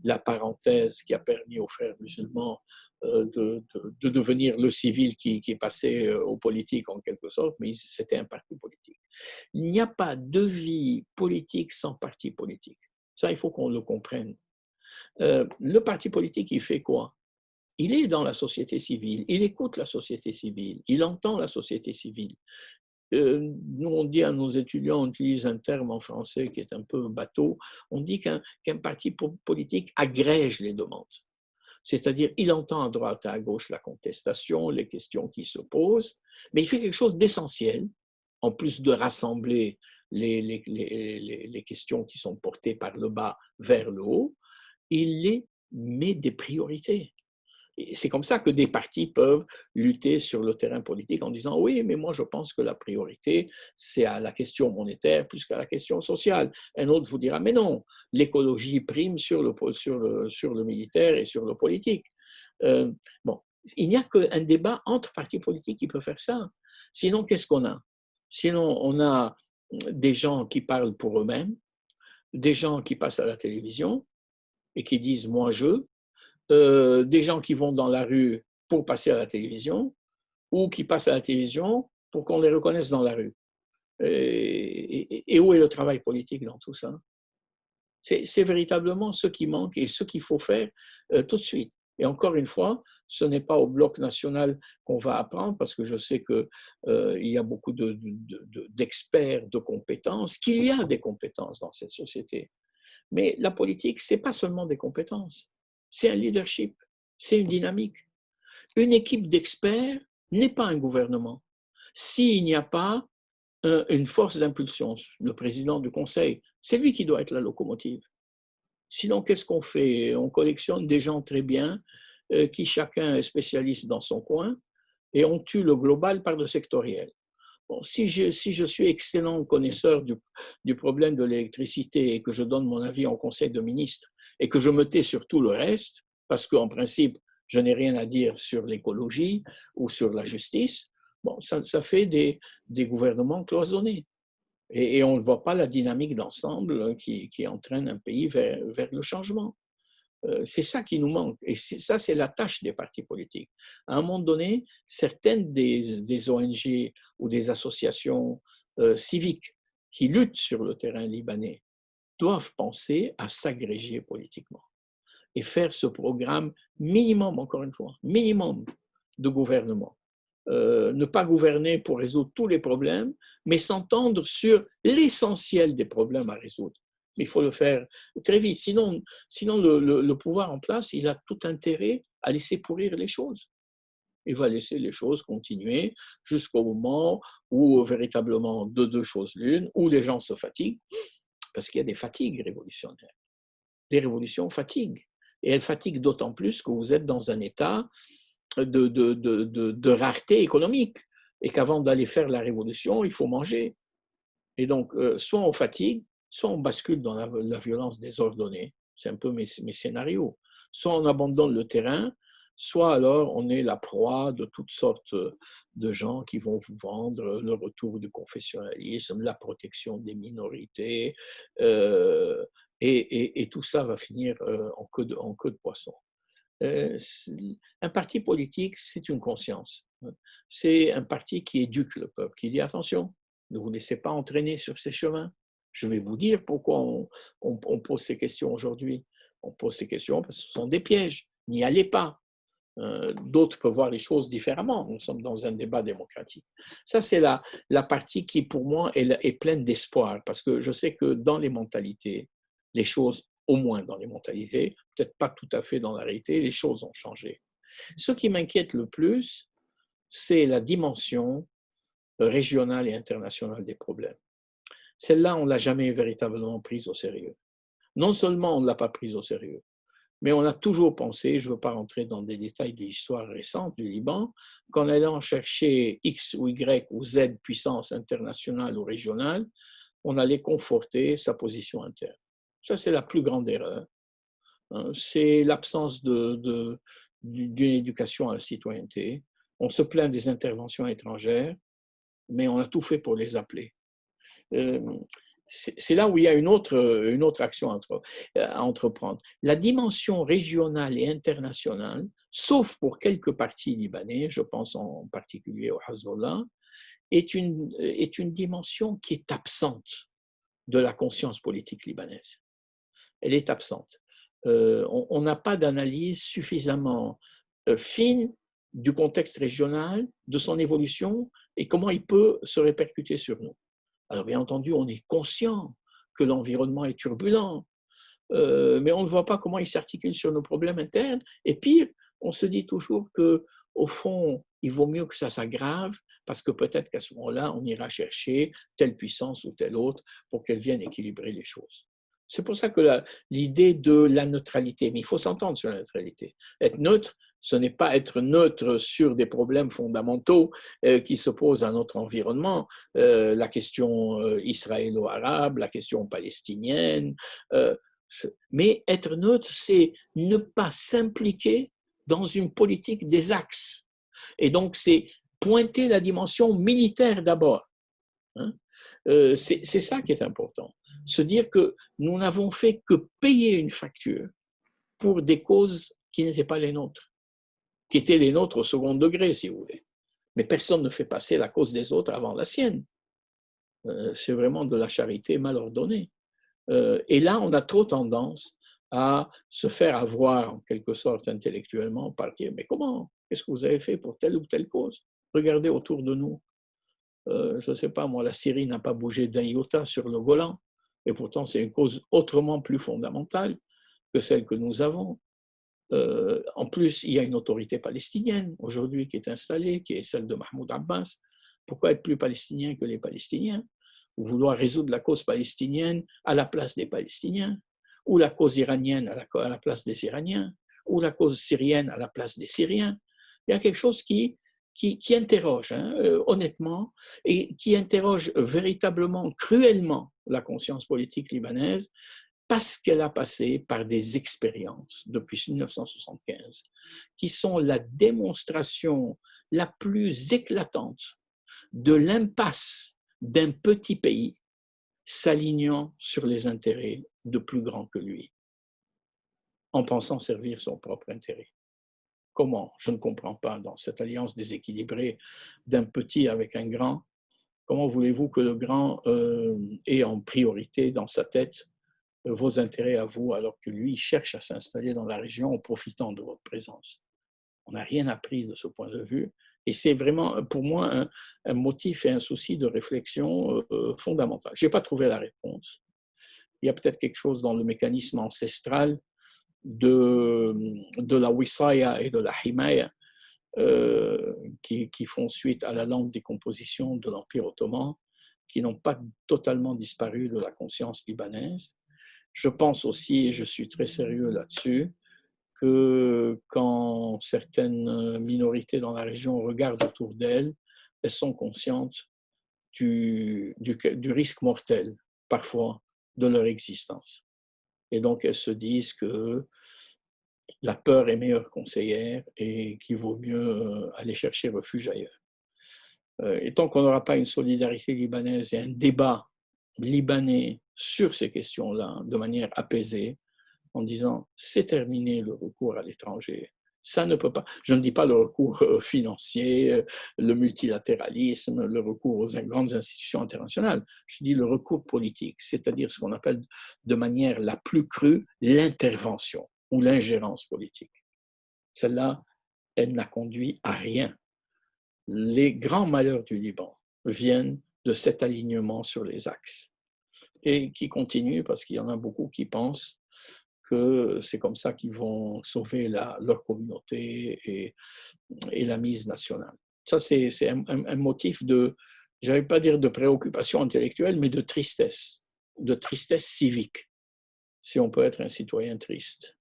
la parenthèse qui a permis aux frères musulmans de devenir le civil qui est passé au politique en quelque sorte, mais c'était un parti politique. Il n'y a pas de vie politique sans parti politique. Ça, il faut qu'on le comprenne. Le parti politique, il fait quoi? Il est dans la société civile, il écoute la société civile, il entend la société civile. Nous, on dit à nos étudiants, on utilise un terme en français qui est un peu bateau, on dit qu'un parti politique agrège les demandes. C'est-à-dire, il entend à droite et à gauche la contestation, les questions qui se posent, mais il fait quelque chose d'essentiel, en plus de rassembler les questions qui sont portées par le bas vers le haut, il les met des priorités. C'est comme ça que des partis peuvent lutter sur le terrain politique en disant oui, mais moi je pense que la priorité, c'est à la question monétaire plus qu'à la question sociale. Un autre vous dira mais non, l'écologie prime sur le militaire et sur le politique. Bon, il n'y a qu'un débat entre partis politiques qui peut faire ça. Sinon, qu'est-ce qu'on a? Sinon, on a des gens qui parlent pour eux-mêmes, des gens qui passent à la télévision et qui disent moi je, des gens qui vont dans la rue pour passer à la télévision ou qui passent à la télévision pour qu'on les reconnaisse dans la rue. Et où est le travail politique dans tout ça? C'est véritablement ce qui manque et ce qu'il faut faire tout de suite. Et encore une fois, ce n'est pas au bloc national qu'on va apprendre, parce que je sais qu'il y a beaucoup d'experts, de compétences, qu'il y a des compétences dans cette société. Mais la politique, ce n'est pas seulement des compétences, c'est un leadership, c'est une dynamique. Une équipe d'experts n'est pas un gouvernement. S'il n'y a pas une force d'impulsion, le président du conseil, c'est lui qui doit être la locomotive. Sinon, qu'est-ce qu'on fait? On collectionne des gens très bien, qui chacun est spécialiste dans son coin, et on tue le global par le sectoriel. Bon, si je suis excellent connaisseur du problème de l'électricité et que je donne mon avis en Conseil de ministres et que je me tais sur tout le reste, parce qu'en principe, je n'ai rien à dire sur l'écologie ou sur la justice, bon, ça fait des gouvernements cloisonnés. Et on ne voit pas la dynamique d'ensemble qui entraîne un pays vers le changement. C'est ça qui nous manque. Et ça, c'est la tâche des partis politiques. À un moment donné, certaines des ONG ou des associations civiques qui luttent sur le terrain libanais doivent penser à s'agréger politiquement et faire ce programme minimum, encore une fois, minimum de gouvernement. Ne pas gouverner pour résoudre tous les problèmes, mais s'entendre sur l'essentiel des problèmes à résoudre. Il faut le faire très vite. Sinon le pouvoir en place, il a tout intérêt à laisser pourrir les choses. Il va laisser les choses continuer jusqu'au moment où, véritablement, de deux choses l'une, où les gens se fatiguent, parce qu'il y a des fatigues révolutionnaires. Les révolutions fatiguent. Et elles fatiguent d'autant plus que vous êtes dans un état de rareté économique et qu'avant d'aller faire la révolution, il faut manger. Et donc, soit on fatigue, soit on bascule dans la violence désordonnée. C'est un peu mes scénarios. Soit on abandonne le terrain, soit alors on est la proie de toutes sortes de gens qui vont vous vendre le retour du confessionnalisme, la protection des minorités, et tout ça va finir en queue de poisson. Un parti politique, c'est une conscience. C'est un parti qui éduque le peuple, qui dit attention, ne vous laissez pas entraîner sur ces chemins. Je vais vous dire pourquoi on pose ces questions aujourd'hui. On pose ces questions parce que ce sont des pièges. N'y allez pas. D'autres peuvent voir les choses différemment. Nous sommes dans un débat démocratique. Ça, c'est la partie qui, pour moi, est pleine d'espoir parce que je sais que dans les mentalités, les choses, au moins dans les mentalités, peut-être pas tout à fait dans la réalité, les choses ont changé. Ce qui m'inquiète le plus, c'est la dimension régionale et internationale des problèmes. Celle-là, on ne l'a jamais véritablement prise au sérieux. Non seulement on ne l'a pas prise au sérieux, mais on a toujours pensé, je ne veux pas rentrer dans des détails de l'histoire récente du Liban, qu'en allant chercher X ou Y ou Z puissance internationale ou régionale, on allait conforter sa position interne. Ça, c'est la plus grande erreur. C'est l'absence d'une éducation à la citoyenneté. On se plaint des interventions étrangères, mais on a tout fait pour les appeler. C'est là où il y a une autre action à entreprendre. La dimension régionale et internationale, sauf pour quelques partis libanais, je pense en particulier au Hezbollah, est une dimension qui est absente de la conscience politique libanaise. Elle est absente. On n'a pas d'analyse suffisamment fine du contexte régional, de son évolution et comment il peut se répercuter sur nous. Alors bien entendu, on est conscient que l'environnement est turbulent, mais on ne voit pas comment il s'articule sur nos problèmes internes. Et pire, on se dit toujours qu'au fond, il vaut mieux que ça s'aggrave parce que peut-être qu'à ce moment-là, on ira chercher telle puissance ou telle autre pour qu'elle vienne équilibrer les choses. C'est pour ça que l'idée de la neutralité, mais il faut s'entendre sur la neutralité. Être neutre, ce n'est pas être neutre sur des problèmes fondamentaux qui se posent à notre environnement, la question israélo-arabe, la question palestinienne, mais être neutre, c'est ne pas s'impliquer dans une politique des axes. Et donc, c'est pointer la dimension militaire d'abord. C'est ça qui est important. Se dire que nous n'avons fait que payer une facture pour des causes qui n'étaient pas les nôtres, qui étaient les nôtres au second degré, si vous voulez. Mais personne ne fait passer la cause des autres avant la sienne. C'est vraiment de la charité mal ordonnée. Et là, on a trop tendance à se faire avoir, en quelque sorte, intellectuellement, par dire, mais comment? Qu'est-ce que vous avez fait pour telle ou telle cause? Regardez autour de nous. Je ne sais pas, moi, la Syrie n'a pas bougé d'un iota sur le Golan. Et pourtant, c'est une cause autrement plus fondamentale que celle que nous avons. En plus, il y a une autorité palestinienne aujourd'hui qui est installée, qui est celle de Mahmoud Abbas. Pourquoi être plus palestinien que les Palestiniens? Ou vouloir résoudre la cause palestinienne à la place des Palestiniens? ou la cause iranienne à la place des Iraniens, ou la cause syrienne à la place des Syriens. Il y a quelque chose qui interroge, hein, honnêtement, et qui interroge véritablement, cruellement, la conscience politique libanaise, parce qu'elle a passé par des expériences depuis 1975 qui sont la démonstration la plus éclatante de l'impasse d'un petit pays s'alignant sur les intérêts de plus grands que lui, en pensant servir son propre intérêt. Comment? Je ne comprends pas, dans cette alliance déséquilibrée d'un petit avec un grand, comment voulez-vous que le grand ait en priorité dans sa tête vos intérêts à vous, alors que lui cherche à s'installer dans la région en profitant de votre présence? On n'a rien appris de ce point de vue. Et c'est vraiment, pour moi, un motif et un souci de réflexion fondamental. Je n'ai pas trouvé la réponse. Il y a peut-être quelque chose dans le mécanisme ancestral de la wisaya et de la himaya qui font suite à la lente décomposition de l'Empire ottoman, qui n'ont pas totalement disparu de la conscience libanaise. Je pense aussi, et je suis très sérieux là-dessus, que quand certaines minorités dans la région regardent autour d'elles, elles sont conscientes du risque mortel, parfois, de leur existence. Et donc, elles se disent que la peur est meilleure conseillère et qu'il vaut mieux aller chercher refuge ailleurs. Et tant qu'on n'aura pas une solidarité libanaise et un débat libanais sur ces questions-là de manière apaisée, en disant c'est terminé le recours à l'étranger. Ça ne peut pas. Je ne dis pas le recours financier, le multilatéralisme, le recours aux grandes institutions internationales. Je dis le recours politique, c'est-à-dire ce qu'on appelle de manière la plus crue l'intervention ou l'ingérence politique. Celle-là, elle n'a conduit à rien. Les grands malheurs du Liban viennent de cet alignement sur les axes et qui continue parce qu'il y en a beaucoup qui pensent que c'est comme ça qu'ils vont sauver leur communauté et la mise nationale. Ça, c'est un motif de, je ne vais pas dire de préoccupation intellectuelle, mais de tristesse civique, si on peut être un citoyen triste.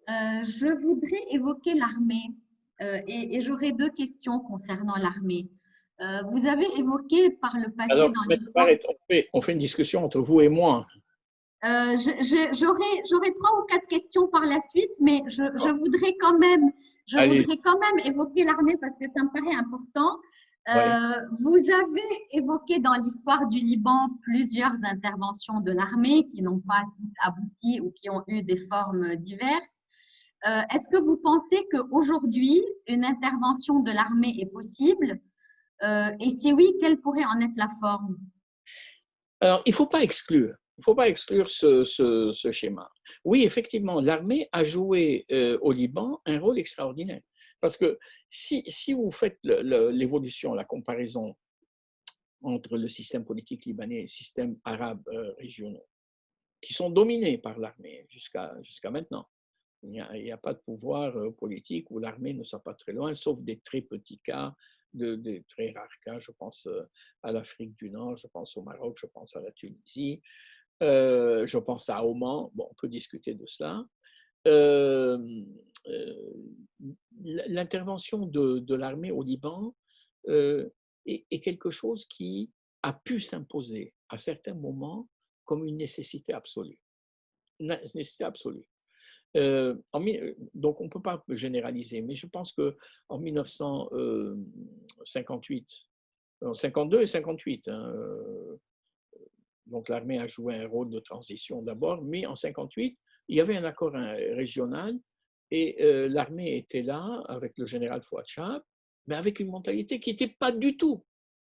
Je voudrais évoquer l'armée et j'aurais deux questions concernant l'armée. Vous avez évoqué par le passé Alors, dans l'histoire. on fait une discussion entre vous et moi. J'aurai 3 ou 4 questions par la suite, mais je voudrais quand même évoquer l'armée parce que ça me paraît important. Vous avez évoqué dans l'histoire du Liban plusieurs interventions de l'armée qui n'ont pas toutes abouti ou qui ont eu des formes diverses. Est-ce que vous pensez qu'aujourd'hui, une intervention de l'armée est possible? Et si oui, quelle pourrait en être la forme? Alors, il ne faut pas exclure. Il ne faut pas exclure ce schéma. Oui, effectivement, l'armée a joué au Liban un rôle extraordinaire. Parce que si vous faites l'évolution, la comparaison entre le système politique libanais et le système arabe régionaux, qui sont dominés par l'armée jusqu'à maintenant, il n'y a pas de pouvoir politique où l'armée ne soit pas très loin, sauf des très petits cas, des très rares cas. Je pense à l'Afrique du Nord, je pense au Maroc, je pense à la Tunisie. Je pense à Oman, bon, on peut discuter de cela. L'intervention de l'armée au Liban est quelque chose qui a pu s'imposer à certains moments comme une nécessité absolue. Une nécessité absolue. Donc, on ne peut pas généraliser, mais je pense qu'en 1958, 52 et 58, donc l'armée a joué un rôle de transition d'abord, mais en 58, il y avait un accord régional et l'armée était là avec le général Fouad Chab, mais avec une mentalité qui n'était pas du tout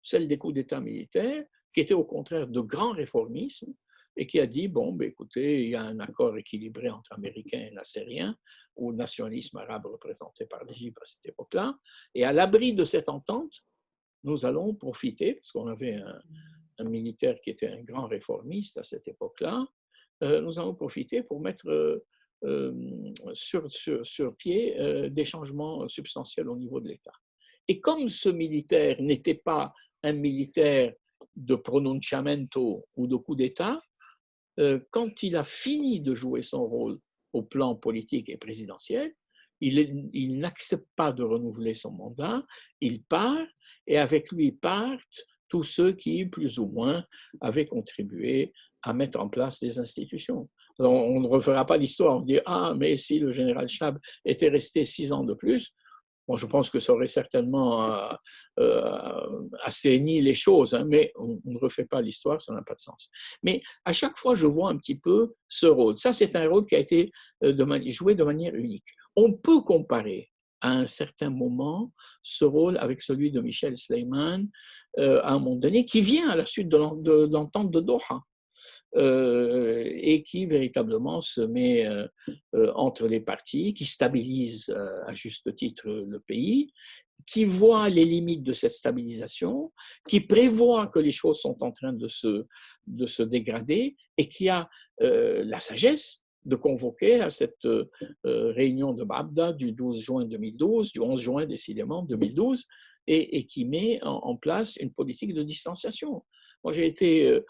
celle des coups d'État militaires, qui était au contraire de grand réformisme et qui a dit, bon, ben, écoutez, il y a un accord équilibré entre Américains et Nassériens, ou le nationalisme arabe représenté par l'Égypte à cette époque-là, et à l'abri de cette entente, nous allons profiter, parce qu'on avait un militaire qui était un grand réformiste à cette époque-là, nous allons profiter pour mettre sur pied des changements substantiels au niveau de l'État. Et comme ce militaire n'était pas un militaire de pronunciamento ou de coup d'État, quand il a fini de jouer son rôle au plan politique et présidentiel, il n'accepte pas de renouveler son mandat, il part et avec lui partent tous ceux qui, plus ou moins, avaient contribué à mettre en place des institutions. Alors, on ne refera pas l'histoire, on dit « Ah, mais si le général Chab était resté 6 ans de plus », bon, je pense que ça aurait certainement assaini les choses, hein, mais on ne refait pas l'histoire, ça n'a pas de sens. Mais à chaque fois, je vois un petit peu ce rôle. Ça, c'est un rôle qui a été joué de manière unique. On peut comparer à un certain moment ce rôle avec celui de Michel Sleiman à un moment donné, qui vient à la suite de l'entente de Doha. Et qui véritablement se met entre les parties, qui stabilise à juste titre le pays, qui voit les limites de cette stabilisation, qui prévoit que les choses sont en train de se dégrader et qui a la sagesse de convoquer à cette réunion de Babda du 12 juin 2012, du 11 juin décidément 2012, et qui met en place une politique de distanciation. Moi, j'ai été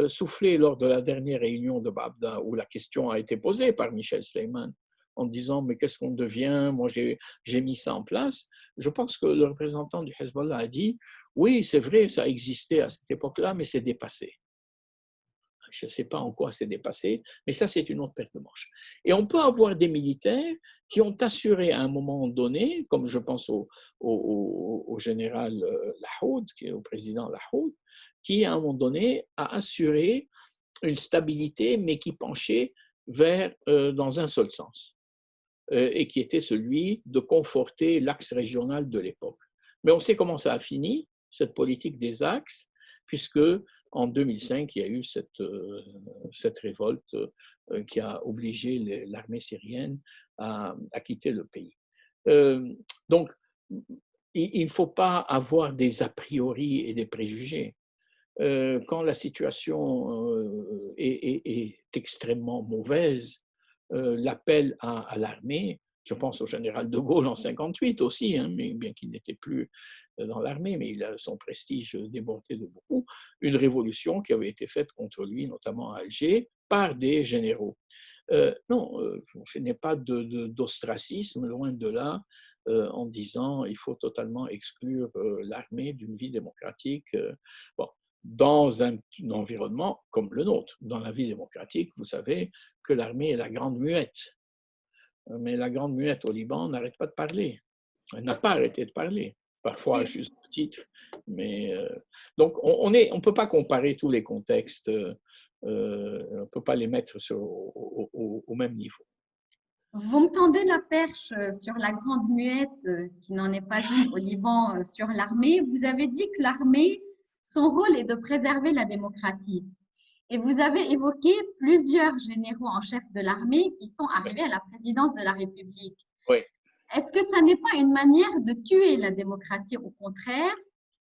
soufflé lors de la dernière réunion de Babda où la question a été posée par Michel Sleiman en disant « mais qu'est-ce qu'on devient ?» Moi, j'ai mis ça en place. Je pense que le représentant du Hezbollah a dit « oui, c'est vrai, ça existait à cette époque-là, mais c'est dépassé. » Je ne sais pas en quoi c'est dépassé, mais ça, c'est une autre paire de manches. Et on peut avoir des militaires qui ont assuré à un moment donné, comme je pense au général Lahoud, au président Lahoud, qui à un moment donné a assuré une stabilité, mais qui penchait dans un seul sens, et qui était celui de conforter l'axe régional de l'époque. Mais on sait comment ça a fini, cette politique des axes, puisque en 2005, il y a eu cette révolte qui a obligé l'armée syrienne à quitter le pays. Donc, il ne faut pas avoir des a priori et des préjugés. Quand la situation est extrêmement mauvaise, l'appel à l'armée, je pense au général de Gaulle en 1958 aussi, hein, mais bien qu'il n'était plus dans l'armée, mais son prestige débordait de beaucoup, une révolution qui avait été faite contre lui, notamment à Alger, par des généraux. Non, je n'ai pas d'ostracisme, loin de là, en disant il faut totalement exclure l'armée d'une vie démocratique. Bon, dans un environnement comme le nôtre. Dans la vie démocratique, vous savez que l'armée est la grande muette. Mais la grande muette au Liban n'arrête pas de parler. Elle n'a pas arrêté de parler, parfois à juste titre. Mais, donc, on ne peut pas comparer tous les contextes, on ne peut pas les mettre au même niveau. Vous me tendez la perche sur la grande muette, qui n'en est pas une au Liban, sur l'armée. Vous avez dit que l'armée, son rôle est de préserver la démocratie. Et vous avez évoqué plusieurs généraux en chef de l'armée qui sont arrivés à la présidence de la République. Oui. Est-ce que ça n'est pas une manière de tuer la démocratie, au contraire,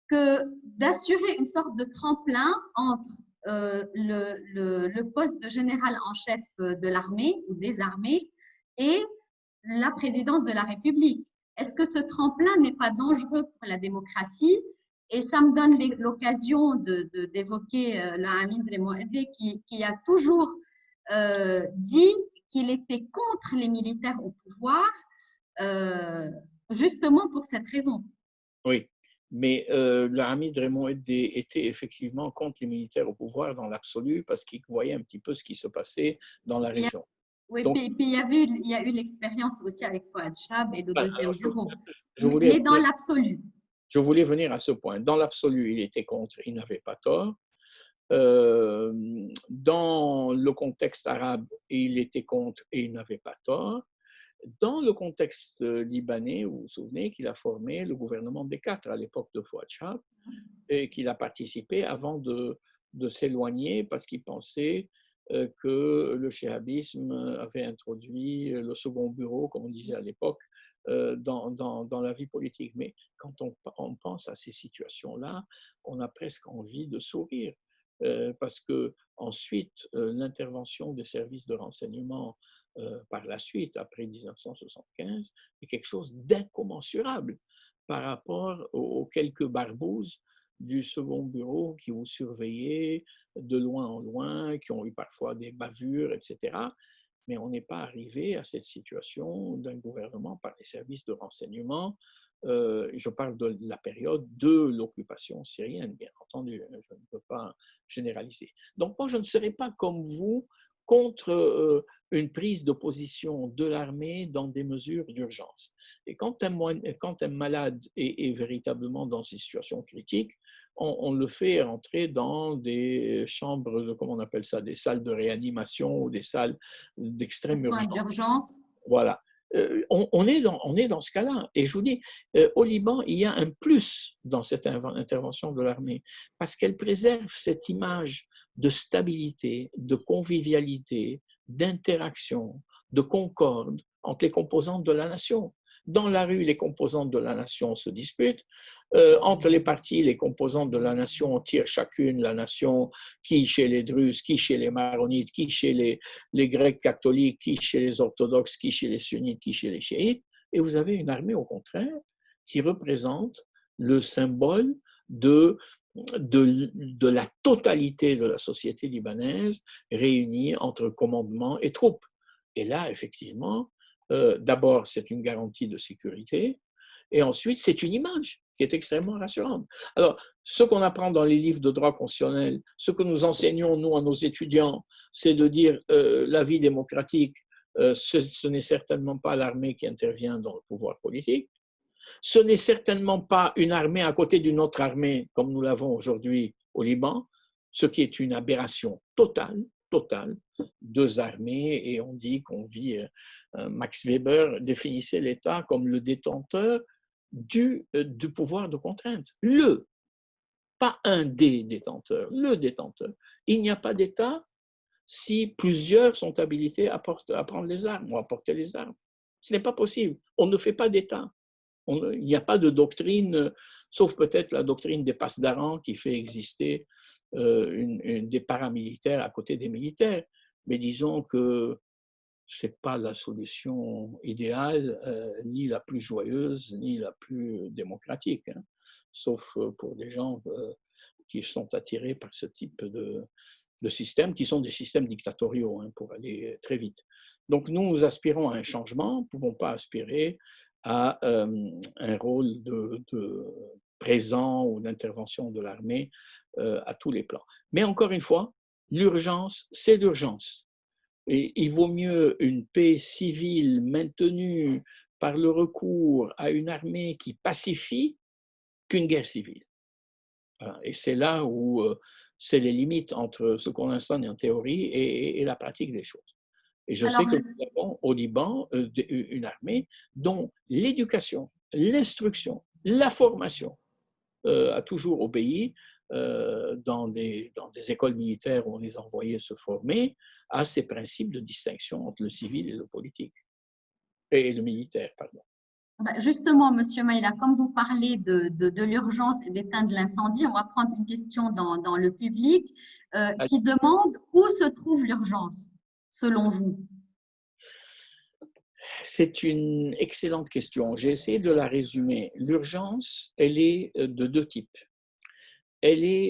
que d'assurer une sorte de tremplin entre le poste de général en chef de l'armée ou des armées et la présidence de la République? Est-ce que ce tremplin n'est pas dangereux pour la démocratie? Et ça me donne l'occasion d'évoquer Amin Dremouedé qui a toujours dit qu'il était contre les militaires au pouvoir, justement pour cette raison. Oui, mais Hamid Raymond était effectivement contre les militaires au pouvoir dans l'absolu parce qu'il voyait un petit peu ce qui se passait dans la région. Oui, Donc, puis il y a eu l'expérience aussi avec Fouad Chab et le deuxième bureau. voulais, Mais dans l'absolu. Je voulais venir à ce point. Dans l'absolu, il était contre, il n'avait pas tort. Dans le contexte arabe, il était contre et il n'avait pas tort. Dans le contexte libanais, vous vous souvenez qu'il a formé le gouvernement des quatre à l'époque de Fouad Chab et qu'il a participé avant de s'éloigner parce qu'il pensait que le chihabisme avait introduit le second bureau, comme on disait à l'époque, dans la vie politique. Mais quand on pense à ces situations-là, on a presque envie de sourire. Parce que ensuite, l'intervention des services de renseignement par la suite, après 1975, est quelque chose d'incommensurable par rapport aux quelques barbouzes du second bureau qui vous surveillaient de loin en loin, qui ont eu parfois des bavures, etc. Mais on n'est pas arrivé à cette situation d'un gouvernement par les services de renseignement. Je parle de la période de l'occupation syrienne, bien entendu, je ne peux pas généraliser. Donc moi, je ne serai pas comme vous contre une prise de position de l'armée dans des mesures d'urgence. Et quand un malade est véritablement dans une situation critique, on le fait entrer dans des chambres, comment on appelle ça, des salles de réanimation ou des salles d'extrême Soins urgence. d'urgence. Voilà. On est dans ce cas-là. Et je vous dis, au Liban, il y a un plus dans cette intervention de l'armée, parce qu'elle préserve cette image de stabilité, de convivialité, d'interaction, de concorde entre les composantes de la nation. Dans la rue, les composantes de la nation se disputent. Entre les partis, les composantes de la nation tirent chacune la nation, qui chez les Druzes, qui chez les Maronites, qui chez les Grecs catholiques, qui chez les orthodoxes, qui chez les sunnites, qui chez les chiites. Et vous avez une armée, au contraire, qui représente le symbole de la totalité de la société libanaise réunie entre commandement et troupes. Et là, effectivement, d'abord, c'est une garantie de sécurité, et ensuite, c'est une image qui est extrêmement rassurante. Alors, ce qu'on apprend dans les livres de droit constitutionnel, ce que nous enseignons, nous, à nos étudiants, c'est de dire la vie démocratique, ce n'est certainement pas l'armée qui intervient dans le pouvoir politique. Ce n'est certainement pas une armée à côté d'une autre armée, comme nous l'avons aujourd'hui au Liban, ce qui est une aberration totale. Deux armées, et on dit qu'on vit, Max Weber définissait l'État comme le détenteur du pouvoir de contrainte. Pas un des détenteurs, le détenteur. Il n'y a pas d'État si plusieurs sont habilités à prendre les armes ou à porter les armes. Ce n'est pas possible. On ne fait pas d'État. Il n'y a pas de doctrine, sauf peut-être la doctrine des Pasdaran qui fait exister des paramilitaires à côté des militaires. Mais disons que ce n'est pas la solution idéale, ni la plus joyeuse, ni la plus démocratique, hein, sauf pour des gens qui sont attirés par ce type de systèmes, qui sont des systèmes dictatoriaux, hein, pour aller très vite. Donc nous aspirons à un changement, nous ne pouvons pas aspirer à un rôle de présent ou d'intervention de l'armée à tous les plans. Mais encore une fois, l'urgence, c'est l'urgence. Et il vaut mieux une paix civile maintenue par le recours à une armée qui pacifie qu'une guerre civile. Voilà. Et c'est là où c'est les limites entre ce qu'on enseigne en théorie et la pratique des choses. Et je sais que nous avons au Liban une armée dont l'éducation, l'instruction, la formation a toujours obéi dans des écoles militaires où on les envoyait se former à ces principes de distinction entre le civil et le politique. Et le militaire, pardon. Justement, Monsieur Maïla, comme vous parlez de l'urgence et d'éteindre l'incendie, on va prendre une question dans le public qui demande où se trouve l'urgence, selon vous? C'est une excellente question. J'ai essayé de la résumer. L'urgence, elle est de deux types.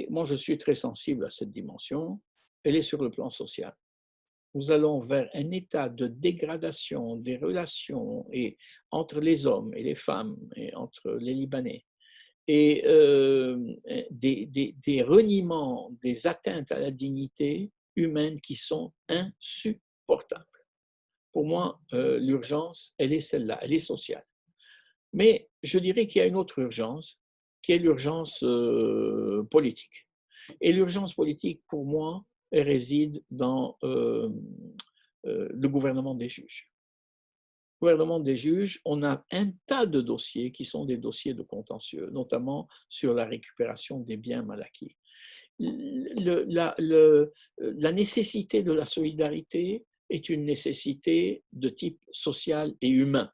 Moi je suis très sensible à cette dimension, elle est sur le plan social. Nous allons vers un état de dégradation des relations entre les hommes et les femmes, et entre les Libanais, et des reniements, des atteintes à la dignité humaine qui sont insupportables. Pour moi, l'urgence, elle est celle-là, elle est sociale. Mais je dirais qu'il y a une autre urgence, qui est l'urgence politique. Et l'urgence politique, pour moi, elle réside dans le gouvernement des juges. Le gouvernement des juges, on a un tas de dossiers qui sont des dossiers de contentieux, notamment sur la récupération des biens mal acquis. La nécessité de la solidarité est une nécessité de type social et humain.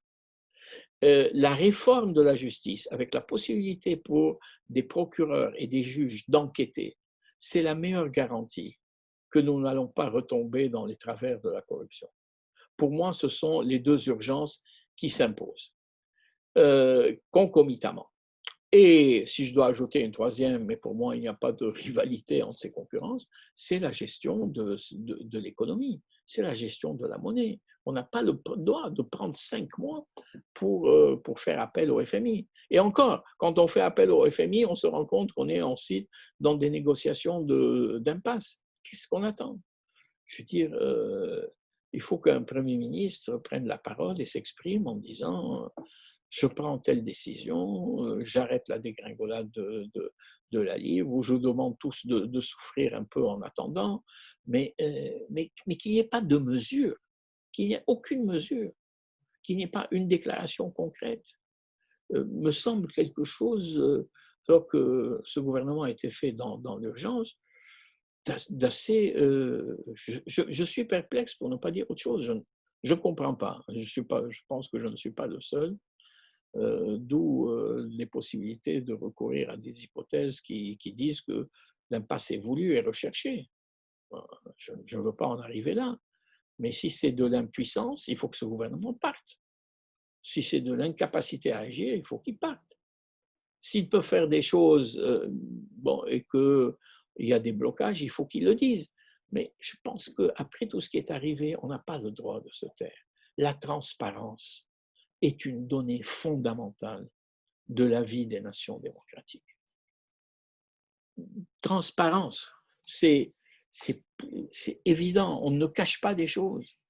La réforme de la justice, avec la possibilité pour des procureurs et des juges d'enquêter, c'est la meilleure garantie que nous n'allons pas retomber dans les travers de la corruption. Pour moi, ce sont les deux urgences qui s'imposent concomitamment. Et si je dois ajouter une troisième, mais pour moi, il n'y a pas de rivalité entre ces concurrences, c'est la gestion de l'économie, c'est la gestion de la monnaie. On n'a pas le droit de prendre 5 mois pour faire appel au FMI. Et encore, quand on fait appel au FMI, on se rend compte qu'on est ensuite dans des négociations d'impasse. Qu'est-ce qu'on attend? Je veux dire, il faut qu'un Premier ministre prenne la parole et s'exprime en disant je prends telle décision, j'arrête la dégringolade de la livre, ou je demande tous de souffrir un peu en attendant, mais qu'il n'y ait pas de mesure, qu'il n'y ait aucune mesure, qu'il n'y ait pas une déclaration concrète. Me semble quelque chose, alors que ce gouvernement a été fait dans l'urgence, d'assez. Je suis perplexe pour ne pas dire autre chose. Je ne comprends pas. Je pense que je ne suis pas le seul. D'où les possibilités de recourir à des hypothèses qui disent que l'impasse est voulue et recherchée. Je ne veux pas en arriver là. Mais si c'est de l'impuissance, il faut que ce gouvernement parte. Si c'est de l'incapacité à agir, il faut qu'il parte. S'il peut faire des choses bon, et qu'il y a des blocages, il faut qu'il le dise. Mais je pense qu'après tout ce qui est arrivé, on n'a pas le droit de se taire. La transparence est une donnée fondamentale de la vie des nations démocratiques. Transparence, c'est évident, on ne cache pas des choses.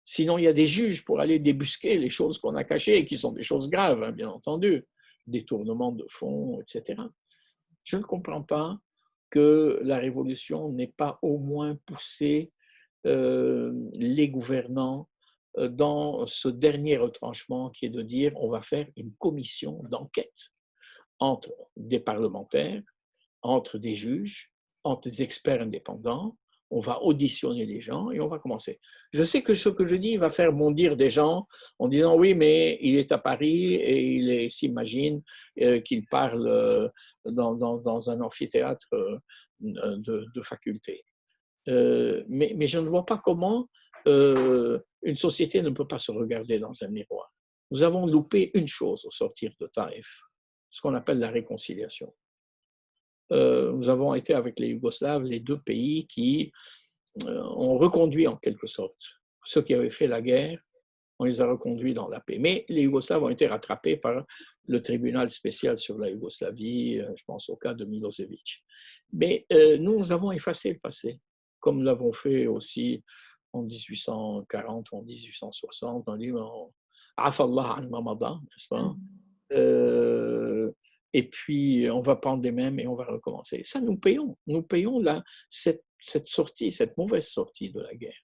Sinon, il y a des juges pour aller débusquer les choses qu'on a cachées et qui sont des choses graves, hein, bien entendu, détournement de fonds, etc. Je ne comprends pas que la révolution n'ait pas au moins poussé les gouvernants dans ce dernier retranchement qui est de dire on va faire une commission d'enquête entre des parlementaires, entre des juges, entre des experts indépendants. On va auditionner les gens et on va commencer. Je sais que ce que je dis va faire bondir des gens en disant oui, mais il est à Paris et il s'imagine qu'il parle dans un amphithéâtre de faculté. Mais je ne vois pas comment une société ne peut pas se regarder dans un miroir. Nous avons loupé une chose au sortir de Taïf, ce qu'on appelle la réconciliation. Nous avons été avec les Yougoslaves les deux pays qui ont reconduit en quelque sorte ceux qui avaient fait la guerre, on les a reconduits dans la paix. Mais les Yougoslaves ont été rattrapés par le tribunal spécial sur la Yougoslavie, je pense au cas de Milosevic. Mais nous avons effacé le passé, comme nous l'avons fait aussi en 1840 ou en 1860. On dit Afallah an Mamada, n'est-ce pas? Et puis on va prendre des mêmes et on va recommencer. Ça, nous payons là, cette sortie, cette mauvaise sortie de la guerre,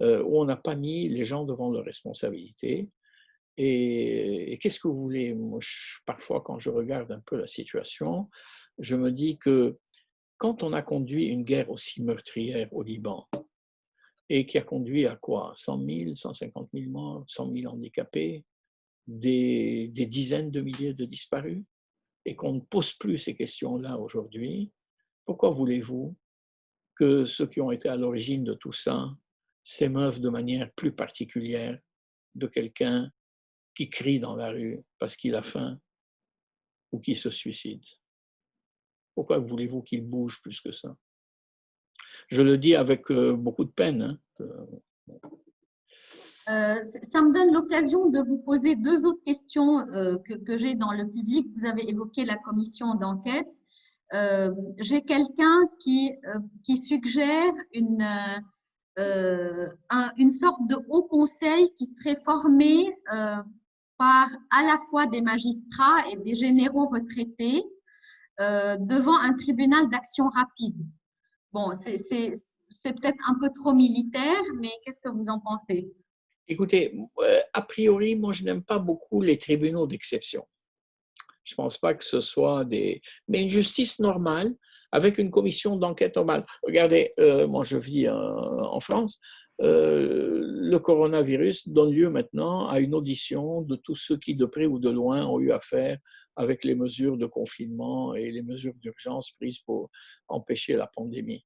où on n'a pas mis les gens devant leurs responsabilités. Et qu'est-ce que vous voulez? Moi, parfois, quand je regarde un peu la situation, je me dis que quand on a conduit une guerre aussi meurtrière au Liban, et qui a conduit à quoi? 100 000, 150 000 morts, 100 000 handicapés, des dizaines de milliers de disparus, et qu'on ne pose plus ces questions-là aujourd'hui, pourquoi voulez-vous que ceux qui ont été à l'origine de tout ça s'émeuvent de manière plus particulière de quelqu'un qui crie dans la rue parce qu'il a faim ou qui se suicide? Pourquoi voulez-vous qu'il bouge plus que ça? Je le dis avec beaucoup de peine. Hein. Ça me donne l'occasion de vous poser deux autres questions que j'ai dans le public. Vous avez évoqué la commission d'enquête. J'ai quelqu'un qui suggère une sorte de haut conseil qui serait formé par à la fois des magistrats et des généraux retraités devant un tribunal d'action rapide. Bon, c'est peut-être un peu trop militaire, mais qu'est-ce que vous en pensez? Écoutez, a priori, moi, je n'aime pas beaucoup les tribunaux d'exception. Je ne pense pas que ce soit des... Mais une justice normale, avec une commission d'enquête normale. Regardez, moi, je vis en France. Le coronavirus donne lieu maintenant à une audition de tous ceux qui, de près ou de loin, ont eu affaire avec les mesures de confinement et les mesures d'urgence prises pour empêcher la pandémie.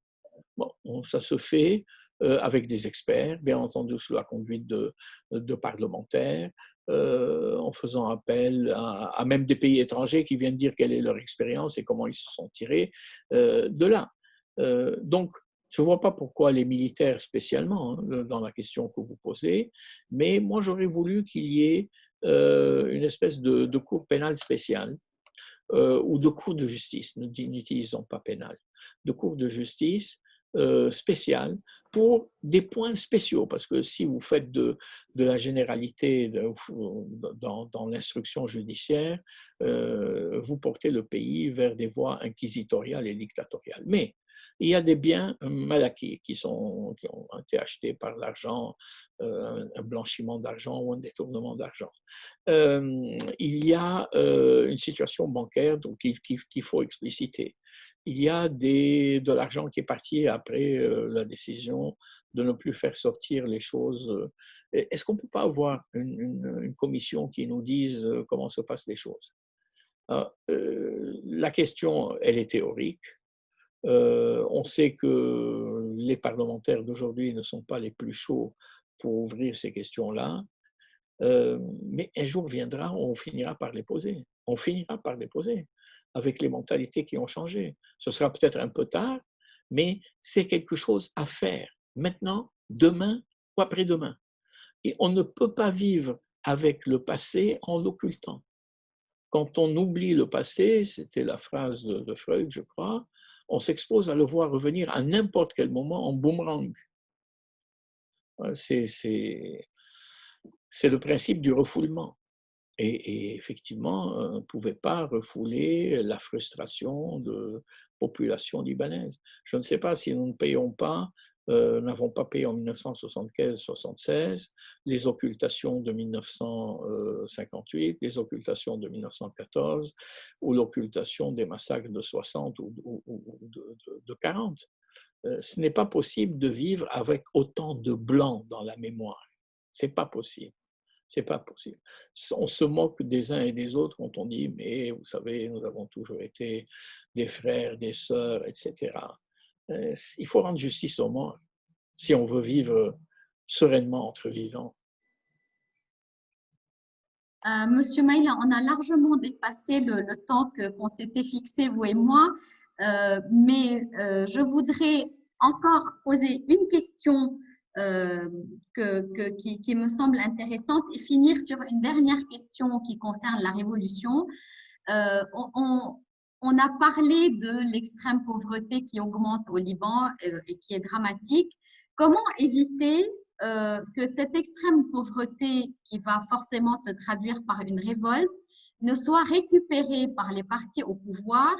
Bon, ça se fait avec des experts, bien entendu sous la conduite de parlementaires, en faisant appel à même des pays étrangers qui viennent dire quelle est leur expérience et comment ils se sont tirés de là. Donc, je ne vois pas pourquoi les militaires spécialement, hein, dans la question que vous posez, mais moi j'aurais voulu qu'il y ait une espèce de cour pénale spéciale ou de cour de justice, n'utilisons pas pénal, de cour de justice spéciale pour des points spéciaux, parce que si vous faites de la généralité dans l'instruction judiciaire, vous portez le pays vers des voies inquisitoriales et dictatoriales. Mais il y a des biens mal acquis qui ont été achetés par l'argent, un blanchiment d'argent ou un détournement d'argent. Il y a une situation bancaire qu'il faut expliciter. Il y a de l'argent qui est parti après la décision de ne plus faire sortir les choses. Est-ce qu'on ne peut pas avoir une commission qui nous dise comment se passent les choses? La question, elle est théorique. On sait que les parlementaires d'aujourd'hui ne sont pas les plus chauds pour ouvrir ces questions-là. Mais un jour viendra où on finira par les poser. On finira par les poser avec les mentalités qui ont changé. Ce sera peut-être un peu tard, mais c'est quelque chose à faire maintenant, demain ou après-demain. Et on ne peut pas vivre avec le passé en l'occultant. Quand on oublie le passé, c'était la phrase de Freud, je crois, on s'expose à le voir revenir à n'importe quel moment en boomerang. C'est le principe du refoulement. Et effectivement, on ne pouvait pas refouler la frustration de population libanaise. Je ne sais pas si nous ne payons pas, n'avons pas payé en 1975-76 les occultations de 1958, les occultations de 1914 ou l'occultation des massacres de 60 ou de 40. Ce n'est pas possible de vivre avec autant de blanc dans la mémoire. Ce n'est pas possible. C'est pas possible. On se moque des uns et des autres quand on dit, mais vous savez, nous avons toujours été des frères, des sœurs, etc. Il faut rendre justice aux morts si on veut vivre sereinement entre vivants. Monsieur Maïla, on a largement dépassé le temps qu'on s'était fixé, vous et moi, mais je voudrais encore poser une question qui me semble intéressante et finir sur une dernière question qui concerne la révolution. On a parlé de l'extrême pauvreté qui augmente au Liban et qui est dramatique. Comment éviter que cette extrême pauvreté qui va forcément se traduire par une révolte ne soit récupérée par les partis au pouvoir,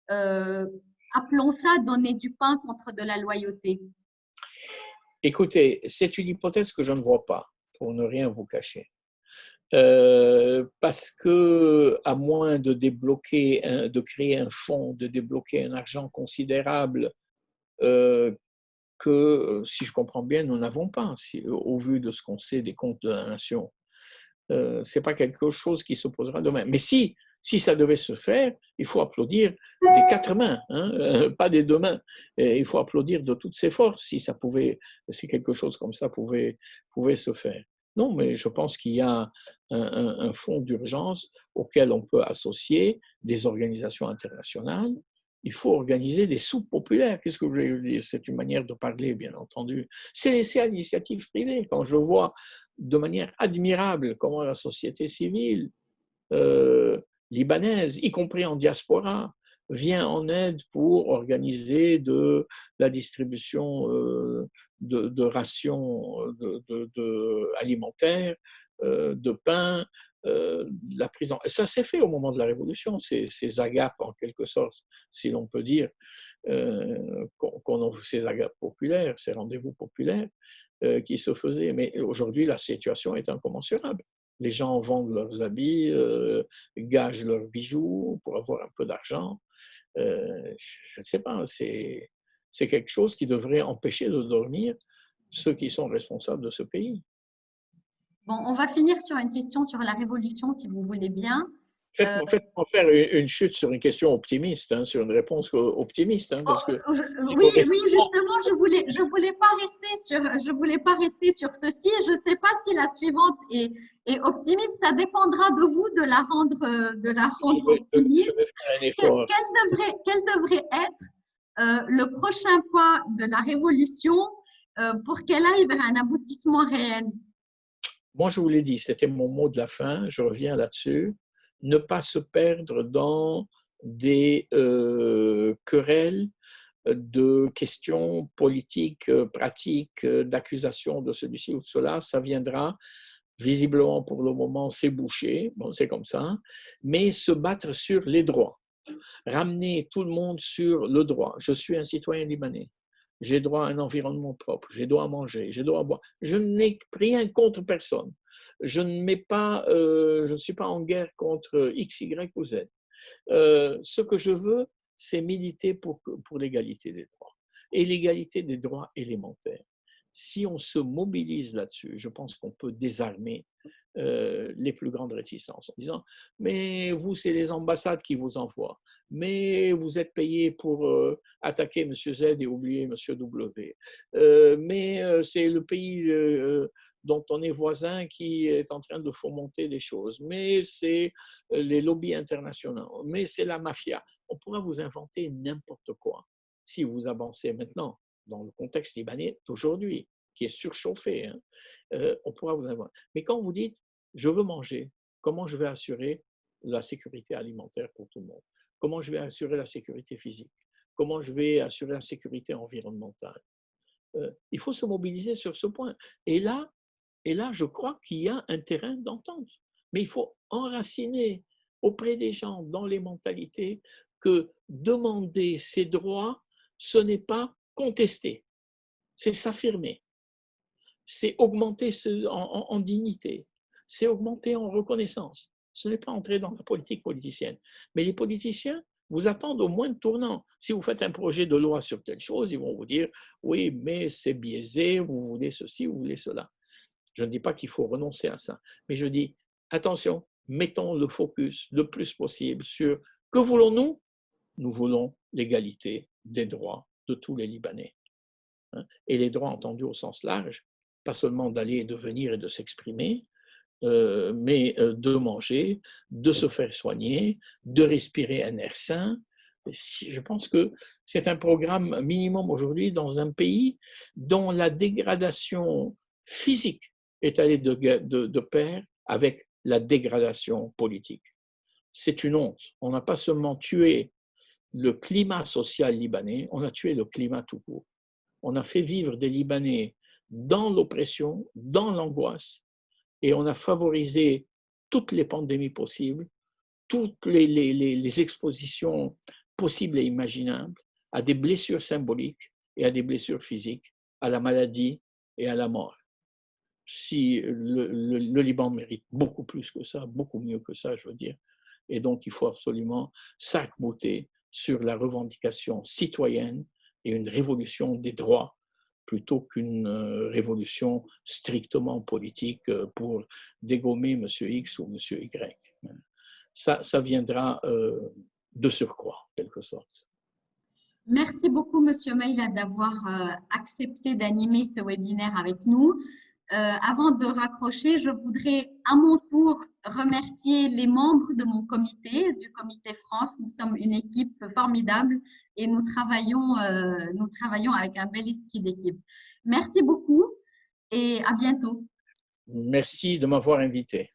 appelons ça donner du pain contre de la loyauté? Écoutez, c'est une hypothèse que je ne vois pas, pour ne rien vous cacher. Parce que, à moins de débloquer, de créer un fonds, de débloquer un argent considérable que, si je comprends bien, nous n'avons pas, au vu de ce qu'on sait des comptes de la nation. Ce n'est pas quelque chose qui se posera demain. Mais si ça devait se faire, il faut applaudir des quatre mains, hein, pas des deux mains. Et il faut applaudir de toutes ses forces si quelque chose comme ça pouvait se faire. Non, mais je pense qu'il y a un fonds d'urgence auquel on peut associer des organisations internationales. Il faut organiser des soupes populaires. Qu'est-ce que je voulais dire? C'est une manière de parler, bien entendu. C'est laissé à l'initiative privée. Quand je vois de manière admirable comment la société civile libanaise, y compris en diaspora, vient en aide pour organiser de la distribution de rations alimentaires, de pain, la prise en... Ça s'est fait au moment de la Révolution, ces agapes en quelque sorte, si l'on peut dire, ces agapes populaires, ces rendez-vous populaires qui se faisaient. Mais aujourd'hui, la situation est incommensurable. Les gens vendent leurs habits, gagent leurs bijoux pour avoir un peu d'argent. Je ne sais pas, c'est quelque chose qui devrait empêcher de dormir ceux qui sont responsables de ce pays. Bon, on va finir sur une question sur la révolution, si vous voulez bien. Faites-moi faire une chute sur une question optimiste, hein, sur une réponse optimiste, hein, parce que oui, justement, je voulais pas rester sur ceci. Je ne sais pas si la suivante est optimiste. Ça dépendra de vous de la rendre optimiste. Je vais faire un effort. Quel devrait être le prochain pas de la révolution pour qu'elle aille vers un aboutissement réel? Moi, je vous l'ai dit, c'était mon mot de la fin. Je reviens là-dessus. Ne pas se perdre dans des querelles de questions politiques, pratiques, d'accusations de celui-ci ou de cela. Ça viendra. Visiblement, pour le moment, c'est bouché. Bon, c'est comme ça. Mais se battre sur les droits. Ramener tout le monde sur le droit. Je suis un citoyen libanais. J'ai droit à un environnement propre, j'ai droit à manger, j'ai droit à boire. Je n'ai rien contre personne. Je ne suis pas en guerre contre X, Y ou Z. Ce que je veux, c'est militer pour l'égalité des droits et l'égalité des droits élémentaires. Si on se mobilise là-dessus, je pense qu'on peut désarmer les plus grandes réticences en disant « mais vous, c'est les ambassades qui vous envoient, mais vous êtes payé pour attaquer M. Z et oublier M. W. Mais c'est le pays dont on est voisin qui est en train de fomenter des choses, mais c'est les lobbies internationaux, mais c'est la mafia. » On pourra vous inventer n'importe quoi si vous avancez maintenant dans le contexte libanais d'aujourd'hui, qui est surchauffé. Hein. On pourra vous inventer. Mais quand vous dites « je veux manger », comment je vais assurer la sécurité alimentaire pour tout le monde? Comment je vais assurer la sécurité physique? Comment je vais assurer la sécurité environnementale? Il faut se mobiliser sur ce point. Et là, je crois qu'il y a un terrain d'entente. Mais il faut enraciner auprès des gens, dans les mentalités, que demander ses droits, ce n'est pas contester, c'est s'affirmer, c'est augmenter en dignité, c'est augmenter en reconnaissance. Ce n'est pas entrer dans la politique politicienne. Mais les politiciens vous attendent au moins de tournant. Si vous faites un projet de loi sur telle chose, ils vont vous dire « oui, mais c'est biaisé, vous voulez ceci, vous voulez cela ». Je ne dis pas qu'il faut renoncer à ça, mais je dis attention, mettons le focus le plus possible sur que voulons-nous? Nous voulons l'égalité des droits de tous les Libanais. Et les droits entendus au sens large, pas seulement d'aller et de venir et de s'exprimer, mais de manger, de se faire soigner, de respirer un air sain. Je pense que c'est un programme minimum aujourd'hui dans un pays dont la dégradation physique est allée de pair avec la dégradation politique. C'est une honte. On n'a pas seulement tué le climat social libanais, on a tué le climat tout court. On a fait vivre des Libanais dans l'oppression, dans l'angoisse, et on a favorisé toutes les pandémies possibles, toutes les expositions possibles et imaginables à des blessures symboliques et à des blessures physiques, à la maladie et à la mort. Si le Liban mérite beaucoup plus que ça, beaucoup mieux que ça, je veux dire, et donc il faut absolument s'arc-bouter sur la revendication citoyenne et une révolution des droits plutôt qu'une révolution strictement politique pour dégommer M. X ou M. Y. Ça viendra de surcroît, en quelque sorte. Merci beaucoup, Monsieur Maïla, d'avoir accepté d'animer ce webinaire avec nous. Avant de raccrocher, je voudrais à mon tour remercier les membres de mon comité, du Comité France. Nous sommes une équipe formidable et nous travaillons avec un bel esprit d'équipe. Merci beaucoup et à bientôt. Merci de m'avoir invité.